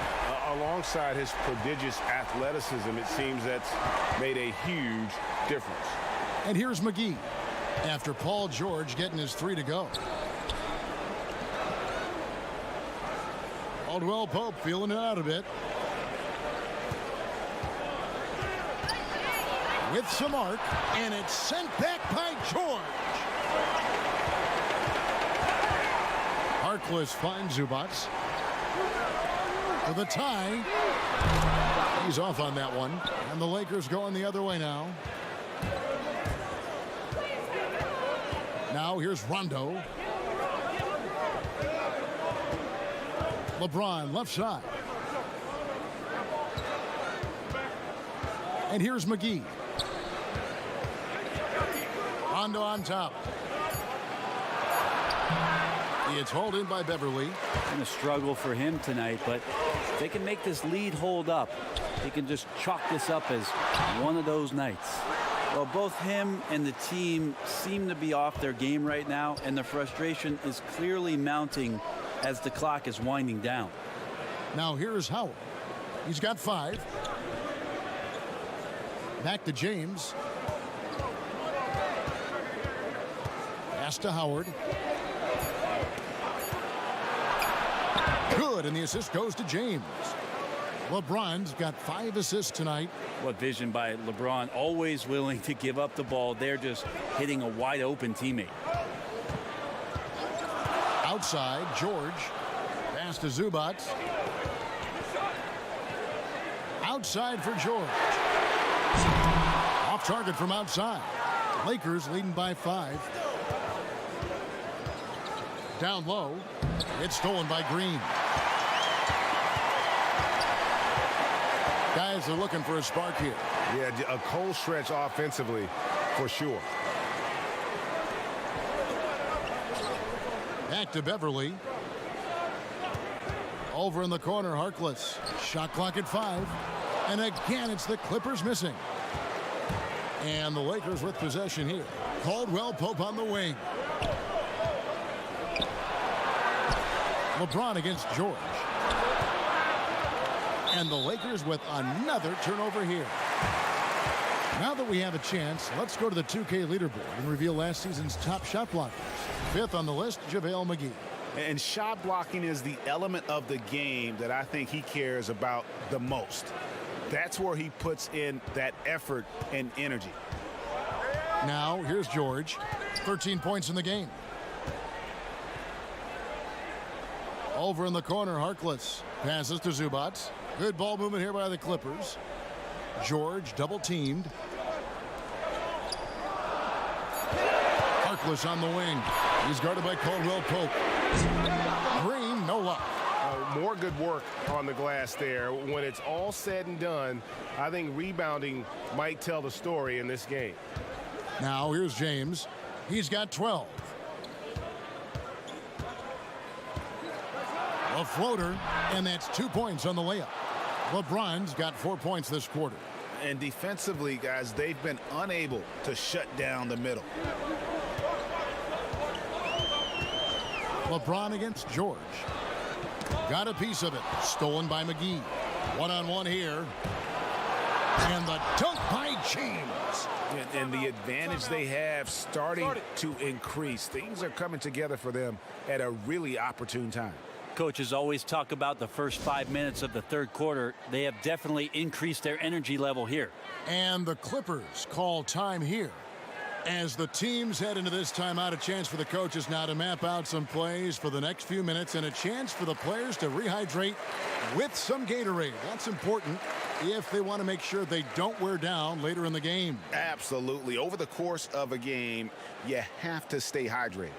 Alongside his prodigious athleticism, it seems that's made a huge difference. And here's McGee after Paul George getting his 3 to go. Caldwell Pope feeling it out a bit. With some arc, and it's sent back by George. Harkless finds Zubac. For the tie. He's off on that one. And the Lakers going the other way now. Now here's Rondo. LeBron left side. And here's McGee. Rondo on top. It's hauled in by Beverly. Been a struggle for him tonight, but if they can make this lead hold up, they can just chalk this up as one of those nights. Well, both him and the team seem to be off their game right now, and the frustration is clearly mounting as the clock is winding down. Now here's Howard. He's got 5. Back to James. Pass to Howard. Good, and the assist goes to James. LeBron's got 5 assists tonight. What vision by LeBron, always willing to give up the ball. They're just hitting a wide open teammate. Outside, George. Pass to Zubac. Outside for George. Off target from outside. Lakers leading by 5. Down low. It's stolen by Green. Guys are looking for a spark here. Yeah, a cold stretch offensively for sure. Back to Beverly. Over in the corner, Harkless. Shot clock at 5. And again, it's the Clippers missing. And the Lakers with possession here. Caldwell Pope on the wing. LeBron against George. And the Lakers with another turnover here. Now that we have a chance, let's go to the 2K leaderboard and reveal last season's top shot blockers. 5th on the list, JaVale McGee. And shot blocking is the element of the game that I think he cares about the most. That's where he puts in that effort and energy. Now, here's George. 13 points in the game. Over in the corner, Harkless passes to Zubac. Good ball movement here by the Clippers. George double teamed. Harkless on the wing. He's guarded by Caldwell Pope. Green, no luck. More good work on the glass there. When it's all said and done, I think rebounding might tell the story in this game. Now here's James. He's got 12. A floater, and that's 2 points on the layup. LeBron's got 4 points this quarter. And defensively, guys, they've been unable to shut down the middle. LeBron against George. Got a piece of it. Stolen by McGee. One-on-one here. And the dunk by James. And the advantage they have starting to increase. Things are coming together for them at a really opportune time. Coaches always talk about the first 5 minutes of the third quarter. They have definitely increased their energy level here. And the Clippers call time here. As the teams head into this timeout, a chance for the coaches now to map out some plays for the next few minutes and a chance for the players to rehydrate with some Gatorade. That's important if they want to make sure they don't wear down later in the game. Absolutely. Over the course of a game, you have to stay hydrated.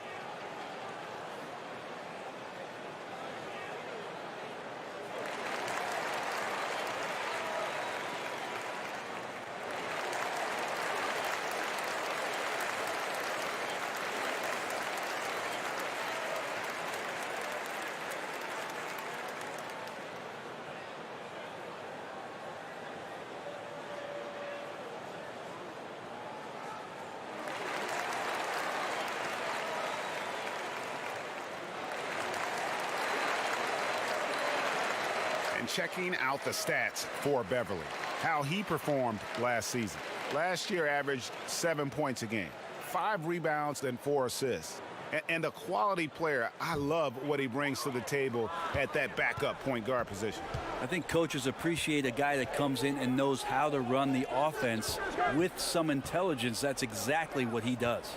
And checking out the stats for Beverly, how he performed last season. Last year averaged 7 points a game, 5 rebounds and 4 assists. And a quality player. I love what he brings to the table at that backup point guard position. I think coaches appreciate a guy that comes in and knows how to run the offense with some intelligence. That's exactly what he does.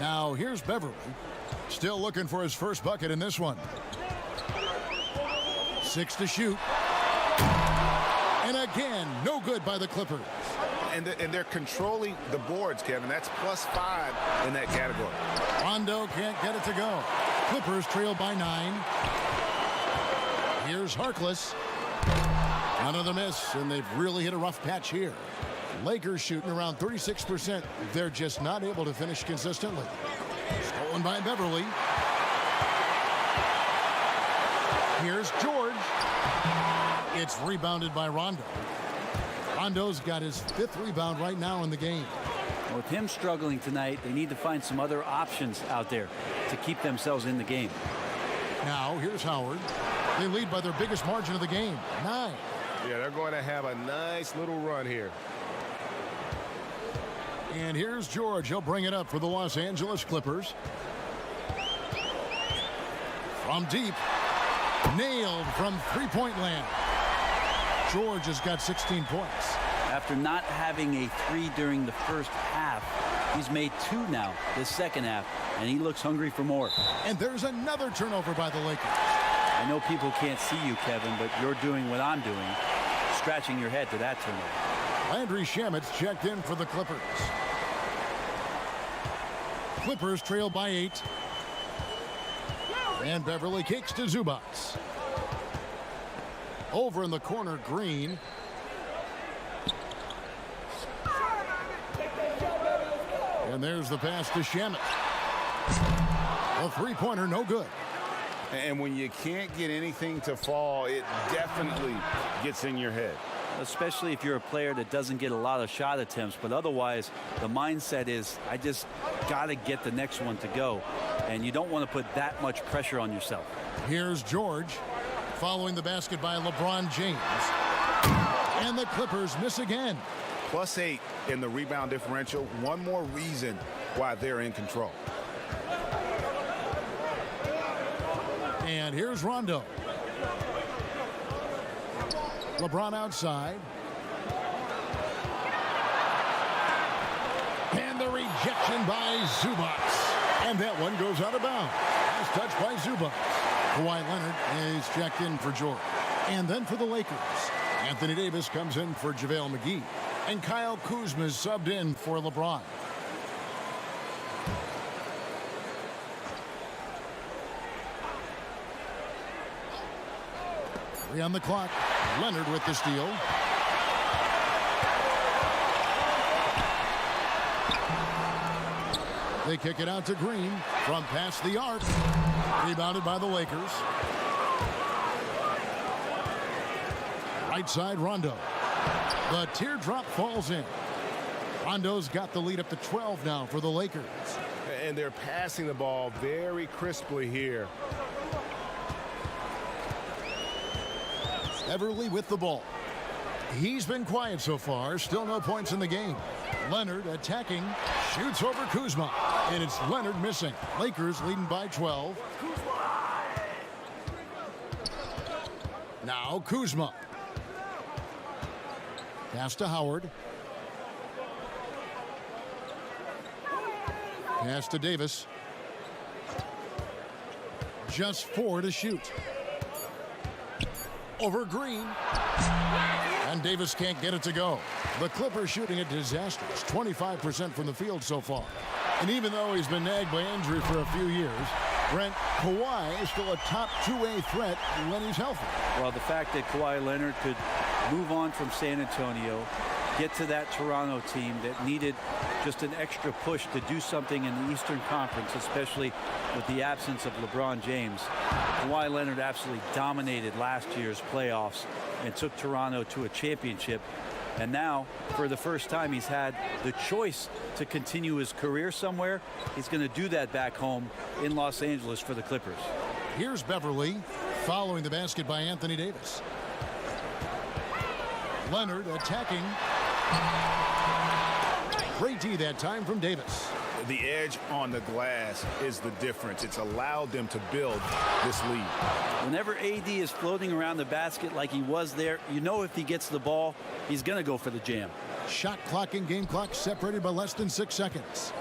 Now here's Beverly. Still looking for his first bucket in this one. 6 to shoot. And again, no good by the Clippers. And they're controlling the boards, Kevin. That's +5 in that category. Rondo can't get it to go. Clippers trail by 9. Here's Harkless. Another miss, and they've really hit a rough patch here. Lakers shooting around 36%. They're just not able to finish consistently. Stolen by Beverly. Here's George. It's rebounded by Rondo. Rondo's got his 5th rebound right now in the game. With him struggling tonight, they need to find some other options out there to keep themselves in the game. Now, here's Howard. They lead by their biggest margin of the game, 9. Yeah, they're going to have a nice little run here. And here's George. He'll bring it up for the Los Angeles Clippers. From deep. Nailed from three-point land. George has got 16 points. After not having a 3 during the first half, he's made 2 now this second half, and he looks hungry for more. And there's another turnover by the Lakers. I know people can't see you, Kevin, but you're doing what I'm doing, scratching your head to that turnover. Landry Shamet's checked in for the Clippers. Clippers trail by 8. And Beverly kicks to Zubac. Over in the corner, Green. And there's the pass to Shamet. A three-pointer, no good. And when you can't get anything to fall, it definitely gets in your head. Especially if you're a player that doesn't get a lot of shot attempts, but otherwise the mindset is, I just got to get the next one to go. And you don't want to put that much pressure on yourself. Here's George following the basket by LeBron James. And the Clippers miss again. +8 in the rebound differential. One more reason why they're in control. And here's Rondo. LeBron outside. And the rejection by Zubac. And that one goes out of bounds. Last touch by Zubac. Kawhi Leonard is checked in for George. And then for the Lakers, Anthony Davis comes in for JaVale McGee. And Kyle Kuzma is subbed in for LeBron. Three on the clock. Leonard with the steal. They kick it out to Green from past the arc. Rebounded by the Lakers. Right side, Rondo. The teardrop falls in. Rondo's got the lead up to 12 now for the Lakers. And they're passing the ball very crisply here. Everly with the ball. He's been quiet so far. Still no points in the game. Leonard attacking. Shoots over Kuzma. And it's Leonard missing. Lakers leading by 12. Now Kuzma. Pass to Howard. Pass to Davis. Just 4 to shoot. Over Green. And Davis can't get it to go. The Clippers shooting a disastrous 25% from the field so far. And even though he's been nagged by injury for a few years, Brent, Kawhi is still a top two-way threat when he's healthy. Well, the fact that Kawhi Leonard could move on from San Antonio, get to that Toronto team that needed just an extra push to do something in the Eastern Conference, especially with the absence of LeBron James. Kawhi Leonard absolutely dominated last year's playoffs and took Toronto to a championship. And now, for the first time, he's had the choice to continue his career somewhere. He's going to do that back home in Los Angeles for the Clippers. Here's Beverly following the basket by Anthony Davis. Leonard attacking. Great D that time from Davis. The edge on the glass is the difference. It's allowed them to build this lead. Whenever AD is floating around the basket like he was there, you know if he gets the ball, he's going to go for the jam. Shot clock and game clock separated by less than 6 seconds.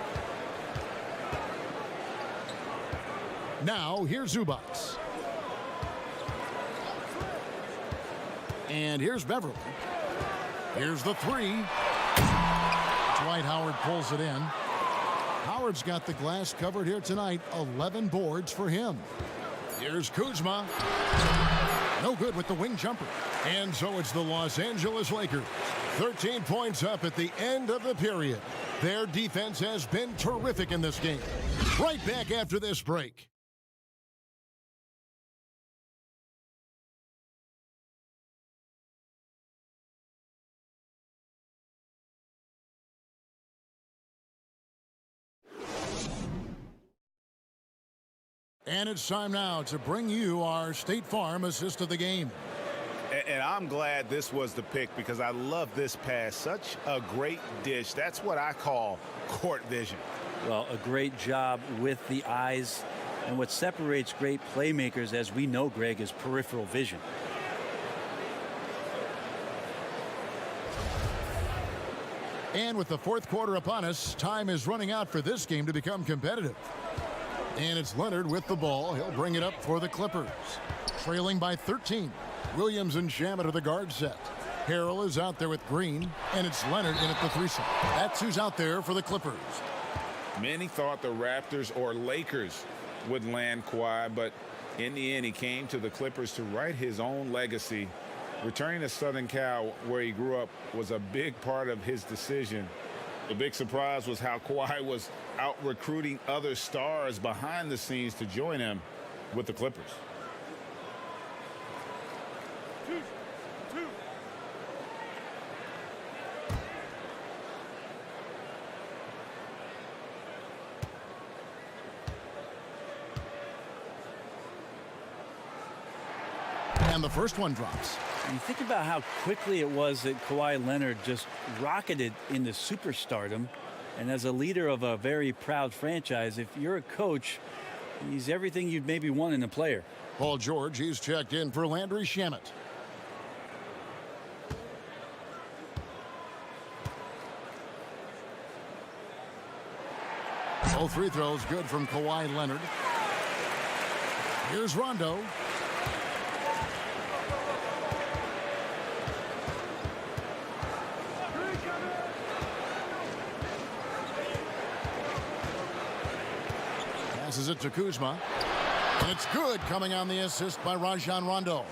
Now, here's Zubac. And here's Beverly. Here's the three. Dwight Howard pulls it in. Howard's got the glass covered here tonight. 11 boards for him. Here's Kuzma. No good with the wing jumper. And so it's the Los Angeles Lakers. 13 points up at the end of the period. Their defense has been terrific in this game. Right back after this break. And it's time now to bring you our State Farm assist of the game. And I'm glad this was the pick because I love this pass. Such a great dish. That's what I call court vision. Well, a great job with the eyes. And what separates great playmakers, as we know, Greg, is peripheral vision. And with the fourth quarter upon us, time is running out for this game to become competitive. And it's Leonard with the ball. He'll bring it up for the Clippers. Trailing by 13. Williams and Shamet are the guard set. Harrell is out there with Green. And it's Leonard in at the threesome. That's who's out there for the Clippers. Many thought the Raptors or Lakers would land Kawhi, but in the end, he came to the Clippers to write his own legacy. Returning to Southern Cal, where he grew up, was a big part of his decision. The big surprise was how Kawhi was out recruiting other stars behind the scenes to join him with the Clippers. And the first one drops. You think about how quickly it was that Kawhi Leonard just rocketed into superstardom. And as a leader of a very proud franchise, if you're a coach, he's everything you'd maybe want in a player. Paul George, he's checked in for Landry Shamet. Both free throws good from Kawhi Leonard. Here's Rondo. Passes it to Kuzma. And it's good, coming on the assist by Rajon Rondo.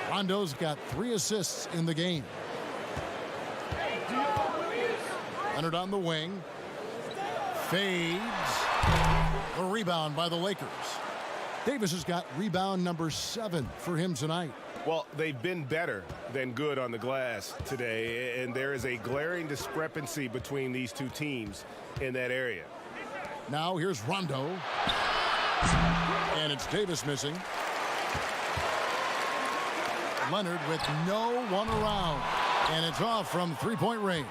Rondo's got 3 assists in the game. Leonard on the wing. Fades. The rebound by the Lakers. Davis has got rebound number 7 for him tonight. Well, they've been better than good on the glass today, and there is a glaring discrepancy between these two teams in that area. Now here's Rondo. And it's Davis missing. Leonard with no one around. And it's off from three-point range.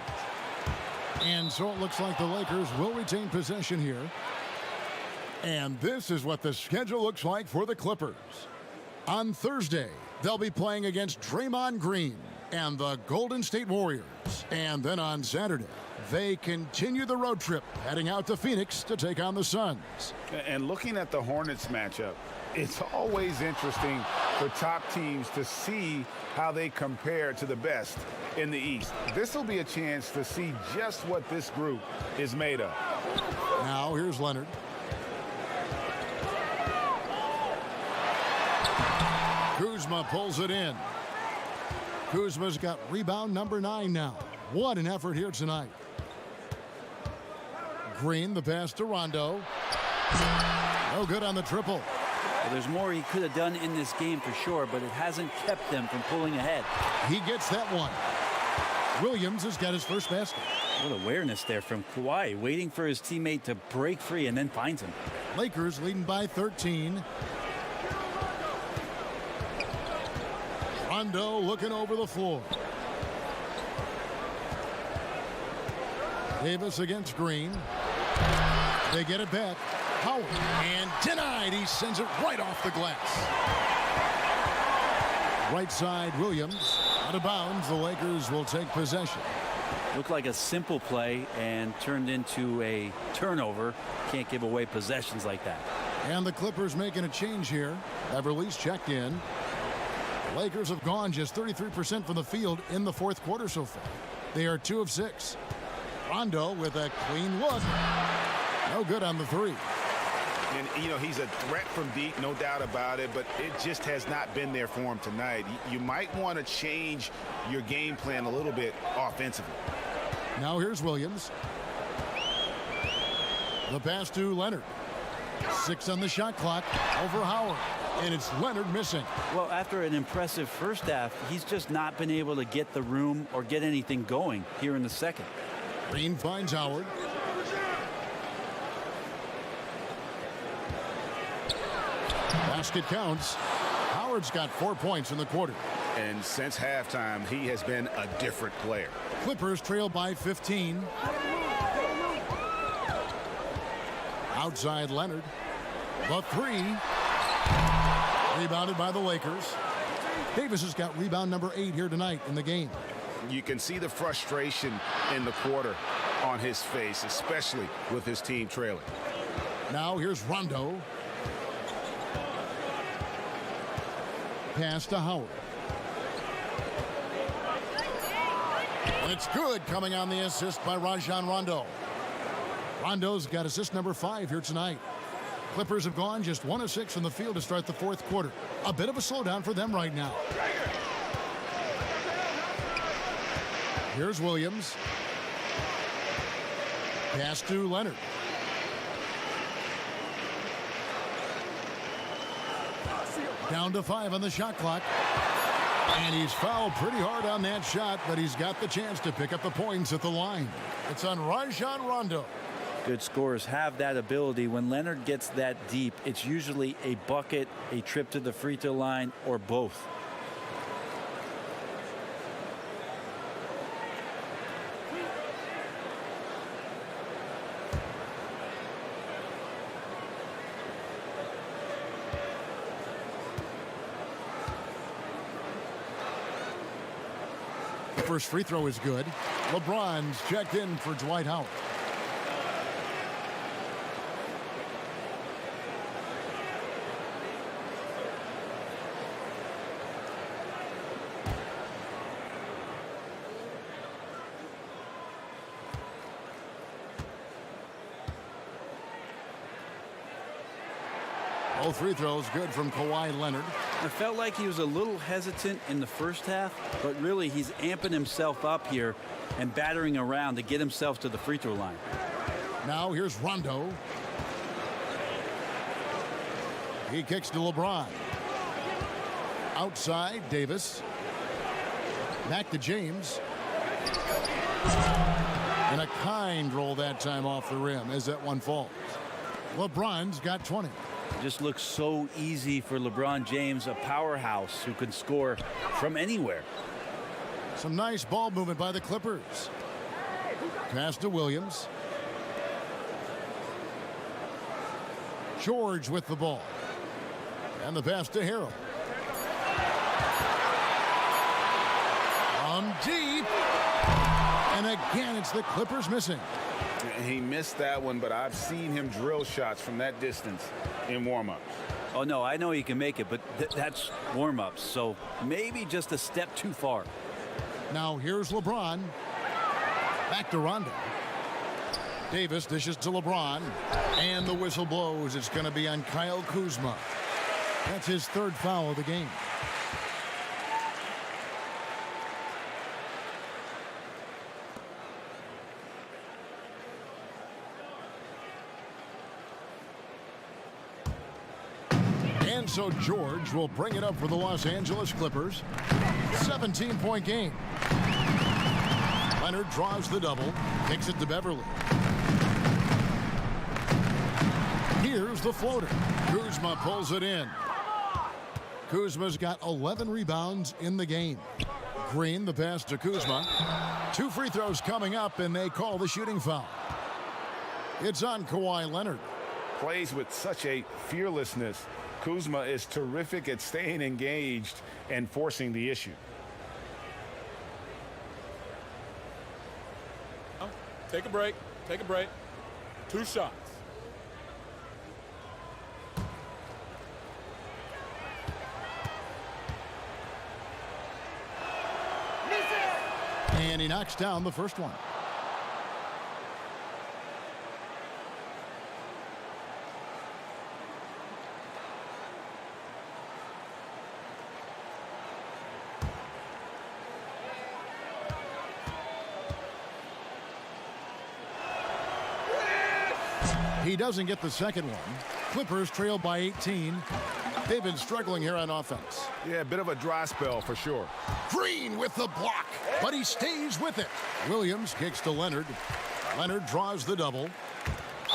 And so it looks like the Lakers will retain possession here. And this is what the schedule looks like for the Clippers. On Thursday, they'll be playing against Draymond Green and the Golden State Warriors. And then on Saturday, they continue the road trip, heading out to Phoenix to take on the Suns. And looking at the Hornets matchup, it's always interesting for top teams to see how they compare to the best in the East. This will be a chance to see just what this group is made of. Now here's Leonard. Kuzma pulls it in. Kuzma's got rebound number 9 now. What an effort here tonight. Green, the pass to Rondo. No good on the triple. Well, there's more he could have done in this game for sure, but it hasn't kept them from pulling ahead. He gets that one. Williams has got his first basket. What awareness there from Kawhi, waiting for his teammate to break free and then finds him. Lakers leading by 13. Rondo looking over the floor. Davis against Green. They get it back. Howard, and denied. He sends it right off the glass. Right side, Williams. Out of bounds, the Lakers will take possession. Looked like a simple play and turned into a turnover. Can't give away possessions like that. And the Clippers making a change here. Beverly's checked in. The Lakers have gone just 33% from the field in the fourth quarter so far. They are 2 of 6. Rondo with a clean look. No good on the 3. And, you know, he's a threat from deep, no doubt about it, but it just has not been there for him tonight. You might want to change your game plan a little bit offensively. Now here's Williams. The pass to Leonard. 6 on the shot clock over Howard. And it's Leonard missing. Well, after an impressive first half, he's just not been able to get the room or get anything going here in the second. Green finds Howard. Basket counts. Howard's got 4 points in the quarter. And since halftime, he has been a different player. Clippers trail by 15. Outside Leonard. The 3. Rebounded by the Lakers. Davis has got rebound number 8 here tonight in the game. You can see the frustration in the quarter on his face, especially with his team trailing. Now here's Rondo. Pass to Howard. And it's good, coming on the assist by Rajon Rondo. Rondo's got assist number 5 here tonight. Clippers have gone just 1 of 6 from the field to start the fourth quarter. A bit of a slowdown for them right now. Here's Williams. Pass to Leonard. Down to 5 on the shot clock. And he's fouled pretty hard on that shot, but he's got the chance to pick up the points at the line. It's on Rajon Rondo. Good scorers have that ability. When Leonard gets that deep, it's usually a bucket, a trip to the free throw line, or both. First free throw is good. LeBron's checked in for Dwight Howard. Both free throws good from Kawhi Leonard. I felt like he was a little hesitant in the first half, but really he's amping himself up here and battering around to get himself to the free throw line. Now here's Rondo. He kicks to LeBron. Outside, Davis. Back to James. And a kind roll that time off the rim as that one falls. LeBron's got 20. Just looks so easy for LeBron James, a powerhouse who can score from anywhere. Some nice ball movement by the Clippers. Pass to Williams. George with the ball. And the pass to Harrell. From deep. And again, it's the Clippers missing. He missed that one, but I've seen him drill shots from that distance in warm-ups. Oh, no, I know he can make it, but that's warm-ups, so maybe just a step too far. Now here's LeBron. Back to Rondo. Davis dishes to LeBron. And the whistle blows. It's going to be on Kyle Kuzma. That's his third foul of the game. And so George will bring it up for the Los Angeles Clippers. 17-point game. Leonard draws the double. Kicks it to Beverly. Here's the floater. Kuzma pulls it in. Kuzma's got 11 rebounds in the game. Green, the pass to Kuzma. 2 free throws coming up, and they call the shooting foul. It's on Kawhi Leonard. Plays with such a fearlessness. Kuzma is terrific at staying engaged and forcing the issue. Take a break. Take a break. 2 shots. And he knocks down the first one. He doesn't get the second one. Clippers trail by 18. They've been struggling here on offense. Yeah, a bit of a dry spell for sure. Green with the block, but he stays with it. Williams kicks to Leonard. Leonard draws the double,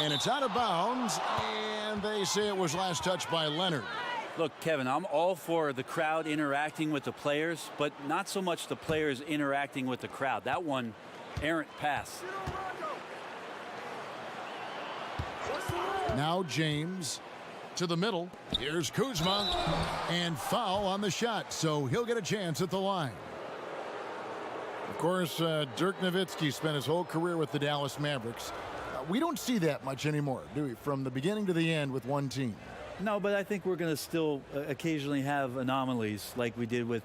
and it's out of bounds, and they say it was last touched by Leonard. Look, Kevin, I'm all for the crowd interacting with the players, but not so much the players interacting with the crowd. That one, errant pass. Now James to the middle. Here's Kuzma, and foul on the shot, so he'll get a chance at the line. Of course, Dirk Nowitzki spent his whole career with the Dallas Mavericks. We don't see that much anymore, do we? From the beginning to the end with one team. No, but I think we're going to still occasionally have anomalies like we did with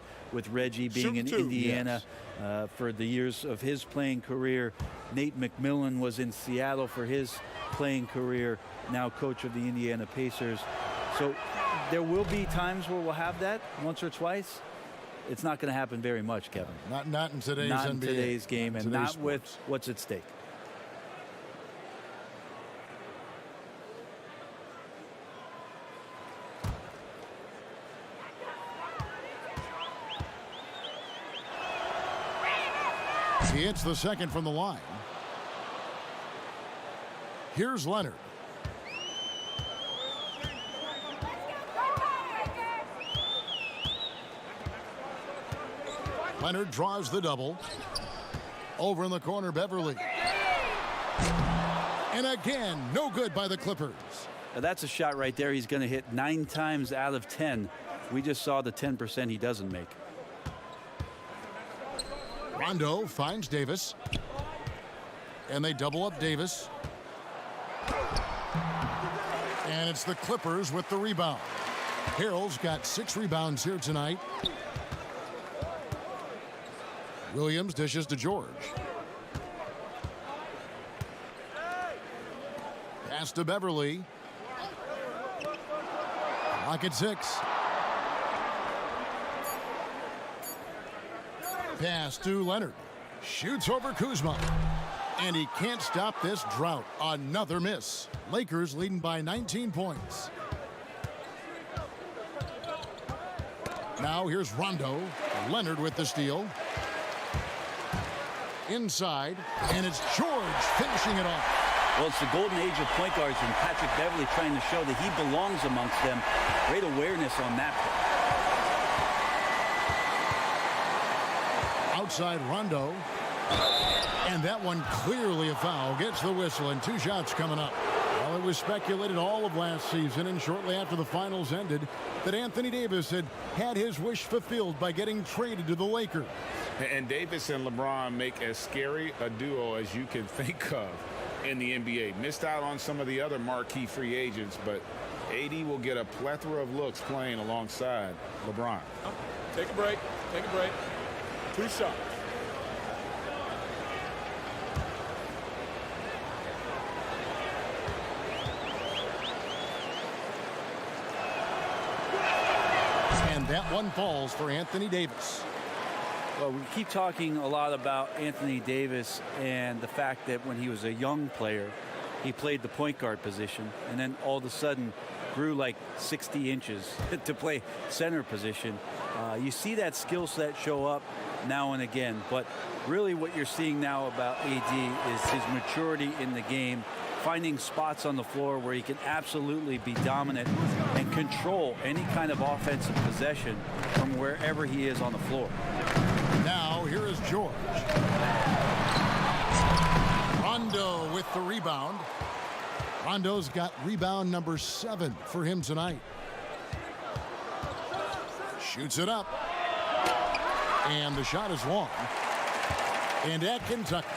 Reggie being in Indiana for the years of his playing career. Nate McMillan was in Seattle for his playing career, now coach of the Indiana Pacers. So there will be times where we'll have that once or twice. It's not going to happen very much, Kevin. Not in today's not NBA. in today's game, and not sports. with what's at stake. He hits the second from the line. Here's Leonard. Leonard draws the double. Over in the corner, Beverly. And again, no good by the Clippers. Now that's a shot right there he's going to hit 9 times out of 10. We just saw the 10% he doesn't make. Rondo finds Davis. And they double up Davis. And it's the Clippers with the rebound. Harrell's got 6 rebounds here tonight. Williams dishes to George. Pass to Beverly. Clock at 6. Pass to Leonard. Shoots over Kuzma. And he can't stop this drought. Another miss. Lakers leading by 19 points. Now here's Rondo. Leonard with the steal. Inside, and it's George finishing it off. Well, it's the golden age of point guards, and Patrick Beverley trying to show that he belongs amongst them. Great awareness on that play. Outside Rondo. And that one clearly a foul. Gets the whistle, and 2 shots coming up. Well, it was speculated all of last season and shortly after the finals ended that Anthony Davis had his wish fulfilled by getting traded to the Lakers. And Davis and LeBron make as scary a duo as you can think of in the NBA. Missed out on some of the other marquee free agents, but AD will get a plethora of looks playing alongside LeBron. Take a break. Take a break. 2 shots. And that one falls for Anthony Davis. Well, we keep talking a lot about Anthony Davis and the fact that when he was a young player, he played the point guard position and then all of a sudden grew like 60 inches to play center position. You see that skill set show up now and again, but really what you're seeing now about AD is his maturity in the game, finding spots on the floor where he can absolutely be dominant and control any kind of offensive possession from wherever he is on the floor. Now here is George. Rondo with the rebound. Rondo's got rebound number 7 for him tonight. Shoots it up. And the shot is long. And at Kentucky,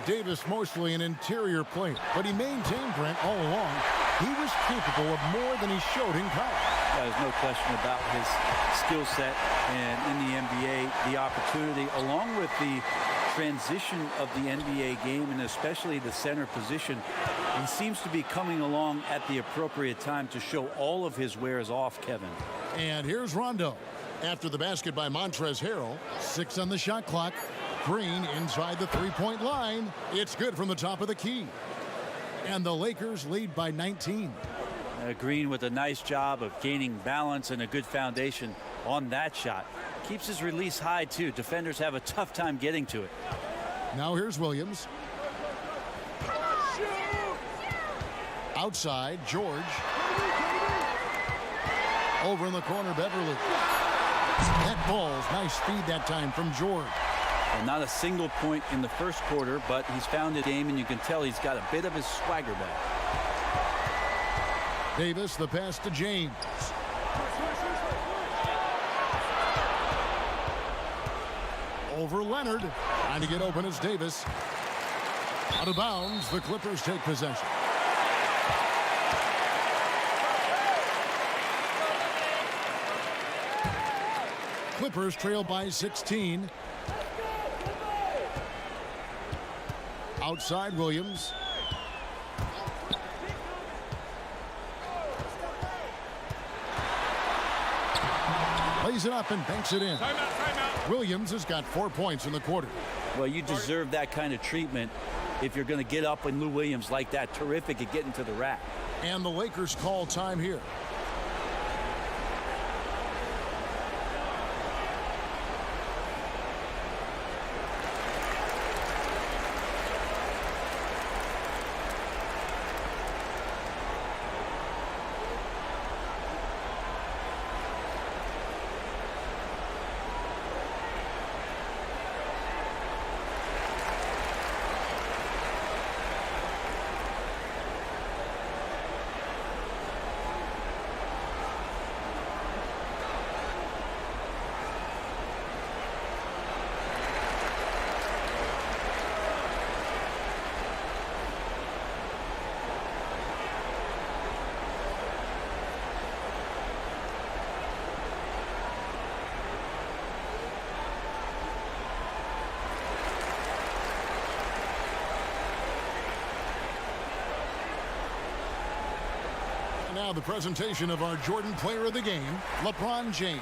Davis mostly an interior player, but he maintained, Brent, all along. He was capable of more than he showed in college. Yeah, there's no question about his skill set, and in the NBA, the opportunity, along with the transition of the NBA game, and especially the center position, he seems to be coming along at the appropriate time to show all of his wares off, Kevin. And here's Rondo. After the basket by Montrezl Harrell, 6 on the shot clock. Green inside the three-point line. It's good from the top of the key. And the Lakers lead by 19. Green with a nice job of gaining balance and a good foundation on that shot. Keeps his release high, too. Defenders have a tough time getting to it. Now here's Williams. Outside, George. Over in the corner, Beverley. That ball's nice speed that time from George. Well, not a single point in the first quarter, but he's found a game, and you can tell he's got a bit of his swagger back. Davis, the pass to James. Over Leonard. Trying to get open as Davis. Out of bounds, the Clippers take possession. Clippers trail by 16. Outside Williams. Lays it up and banks it in. Timeout. Williams has got 4 points in the quarter. Well, you deserve that kind of treatment if you're going to get up with Lou Williams like that. Terrific at getting to the rack. And the Lakers call time here. now the presentation of our Jordan Player of the Game, LeBron James.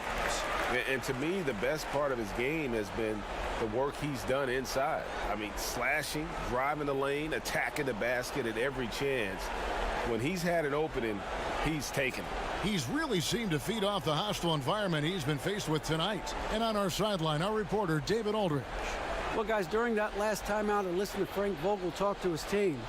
And to me, the best part of his game has been the work he's done inside. I mean, slashing, driving the lane, attacking the basket at every chance. When he's had an opening, he's taken it. He's really seemed to feed off the hostile environment he's been faced with tonight. And on our sideline, our reporter, David Aldridge. Well, guys, during that last timeout, I listened to Frank Vogel talk to his team.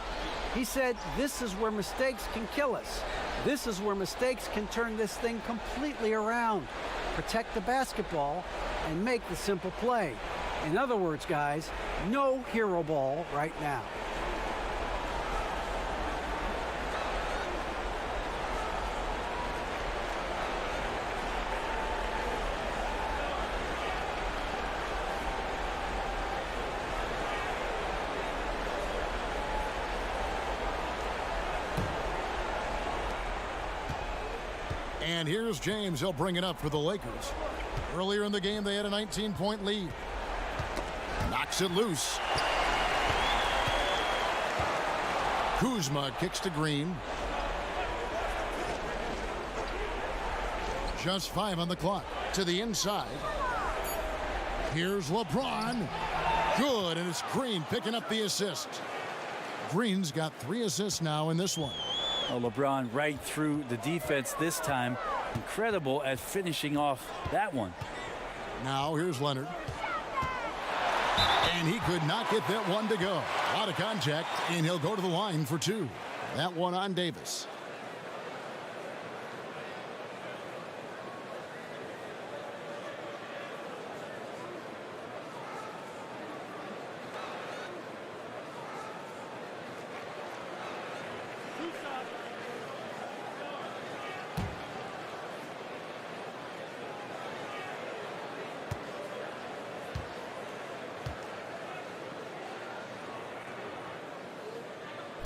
He said, this is where mistakes can kill us. This is where mistakes can turn this thing completely around. Protect the basketball and make the simple play. In other words, guys, no hero ball right now. And here's James. He'll bring it up for the Lakers. Earlier in the game, they had a 19-point lead. Knocks it loose. Kuzma kicks to Green. Just 5 on the clock. To the inside. Here's LeBron. Good, and it's Green picking up the assist. Green's got 3 assists now in this one. Oh, LeBron right through the defense this time. Incredible at finishing off that one. Now here's Leonard. And he could not get that one to go. Out of contact, and he'll go to the line for 2. That one on Davis.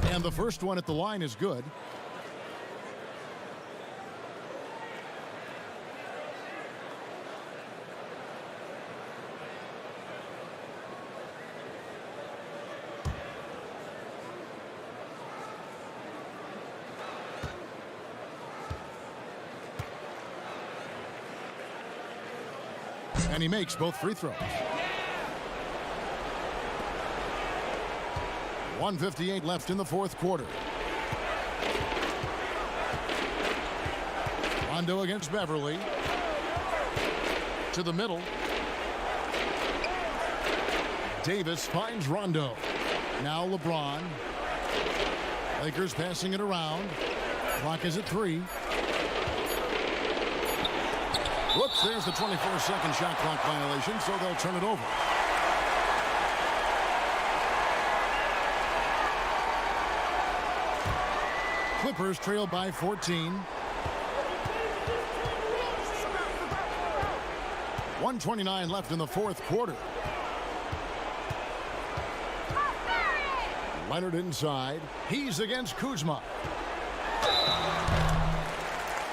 And the first one at the line is good. And he makes both free throws. 1:58 left in the fourth quarter. Rondo against Beverly. To the middle. Davis finds Rondo. Now LeBron. Lakers passing it around. Clock is at 3. Whoops, there's the 24-second shot clock violation, so they'll turn it over. Clippers trail by 14. 1:29 left in the fourth quarter. Leonard inside. He's against Kuzma.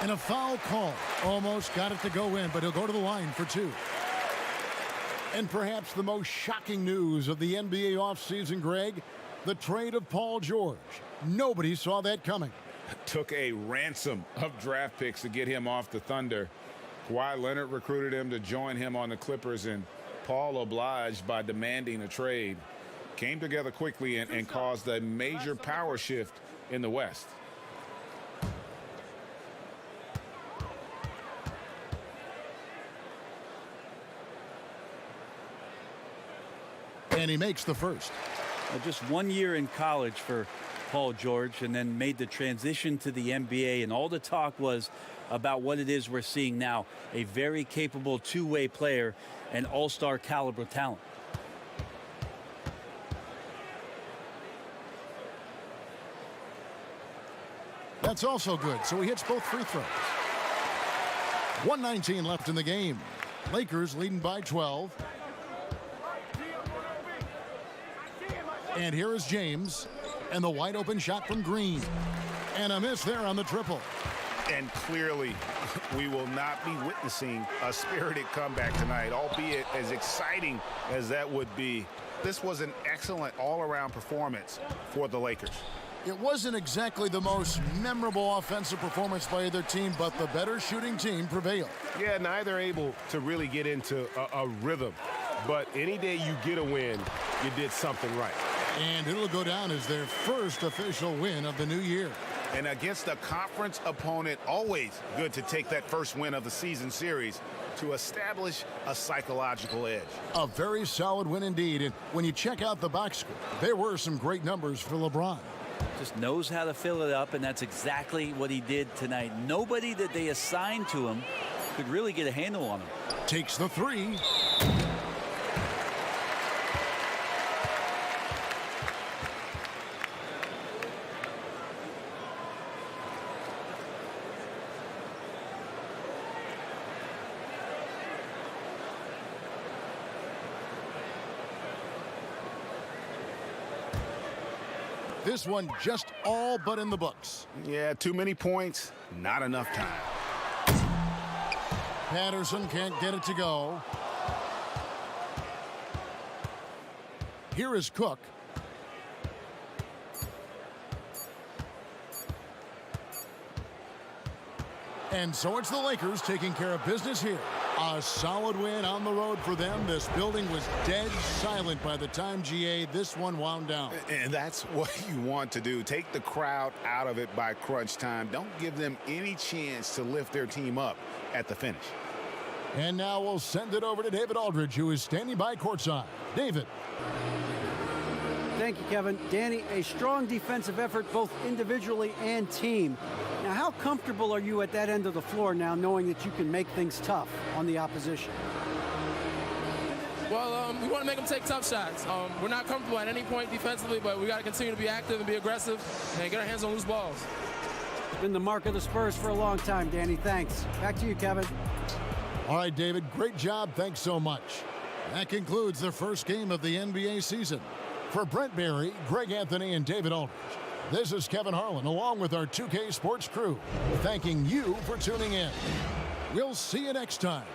And a foul call. Almost got it to go in, but he'll go to the line for 2. And perhaps the most shocking news of the NBA offseason, Greg, the trade of Paul George. Nobody saw that coming. Took a ransom of draft picks to get him off the Thunder. Kawhi Leonard recruited him to join him on the Clippers, and Paul obliged by demanding a trade. Came together quickly and caused a major power shift in the West. And he makes the first. Just 1 year in college for Paul George, and then made the transition to the NBA, and all the talk was about what it is we're seeing now. A very capable two-way player and all-star caliber talent. That's also good, so he hits both free throws. 1:19 left in the game. Lakers leading by 12. And here is James. And the wide open shot from Green. And a miss there on the triple. And clearly, we will not be witnessing a spirited comeback tonight, albeit as exciting as that would be. This was an excellent all-around performance for the Lakers. It wasn't exactly the most memorable offensive performance by either team, but the better shooting team prevailed. Yeah, neither able to really get into a rhythm. But any day you get a win, you did something right. And it'll go down as their first official win of the new year. And against a conference opponent, always good to take that first win of the season series to establish a psychological edge. A very solid win indeed. And when you check out the box score, there were some great numbers for LeBron. Just knows how to fill it up, and that's exactly what he did tonight. Nobody that they assigned to him could really get a handle on him. Takes the three. This one just all but in the books. Yeah, too many points, not enough time. Patterson can't get it to go. Here is Cook. And so it's the Lakers taking care of business here. A solid win on the road for them. This building was dead silent by the time, GA, this one wound down. And that's what you want to do. Take the crowd out of it by crunch time. Don't give them any chance to lift their team up at the finish. And now we'll send it over to David Aldridge, who is standing by courtside. David. Thank you, Kevin. Danny, a strong defensive effort both individually and team. Now, how comfortable are you at that end of the floor now, knowing that you can make things tough on the opposition? Well, we want to make them take tough shots. We're not comfortable at any point defensively, but we got to continue to be active and be aggressive and get our hands on loose balls. It's been the mark of the Spurs for a long time, Danny. Thanks. Back to you, Kevin. All right, David, great job. Thanks so much. That concludes the first game of the NBA season. For Brent Barry, Greg Anthony, and David Aldridge, this is Kevin Harlan, along with our 2K Sports crew, thanking you for tuning in. We'll see you next time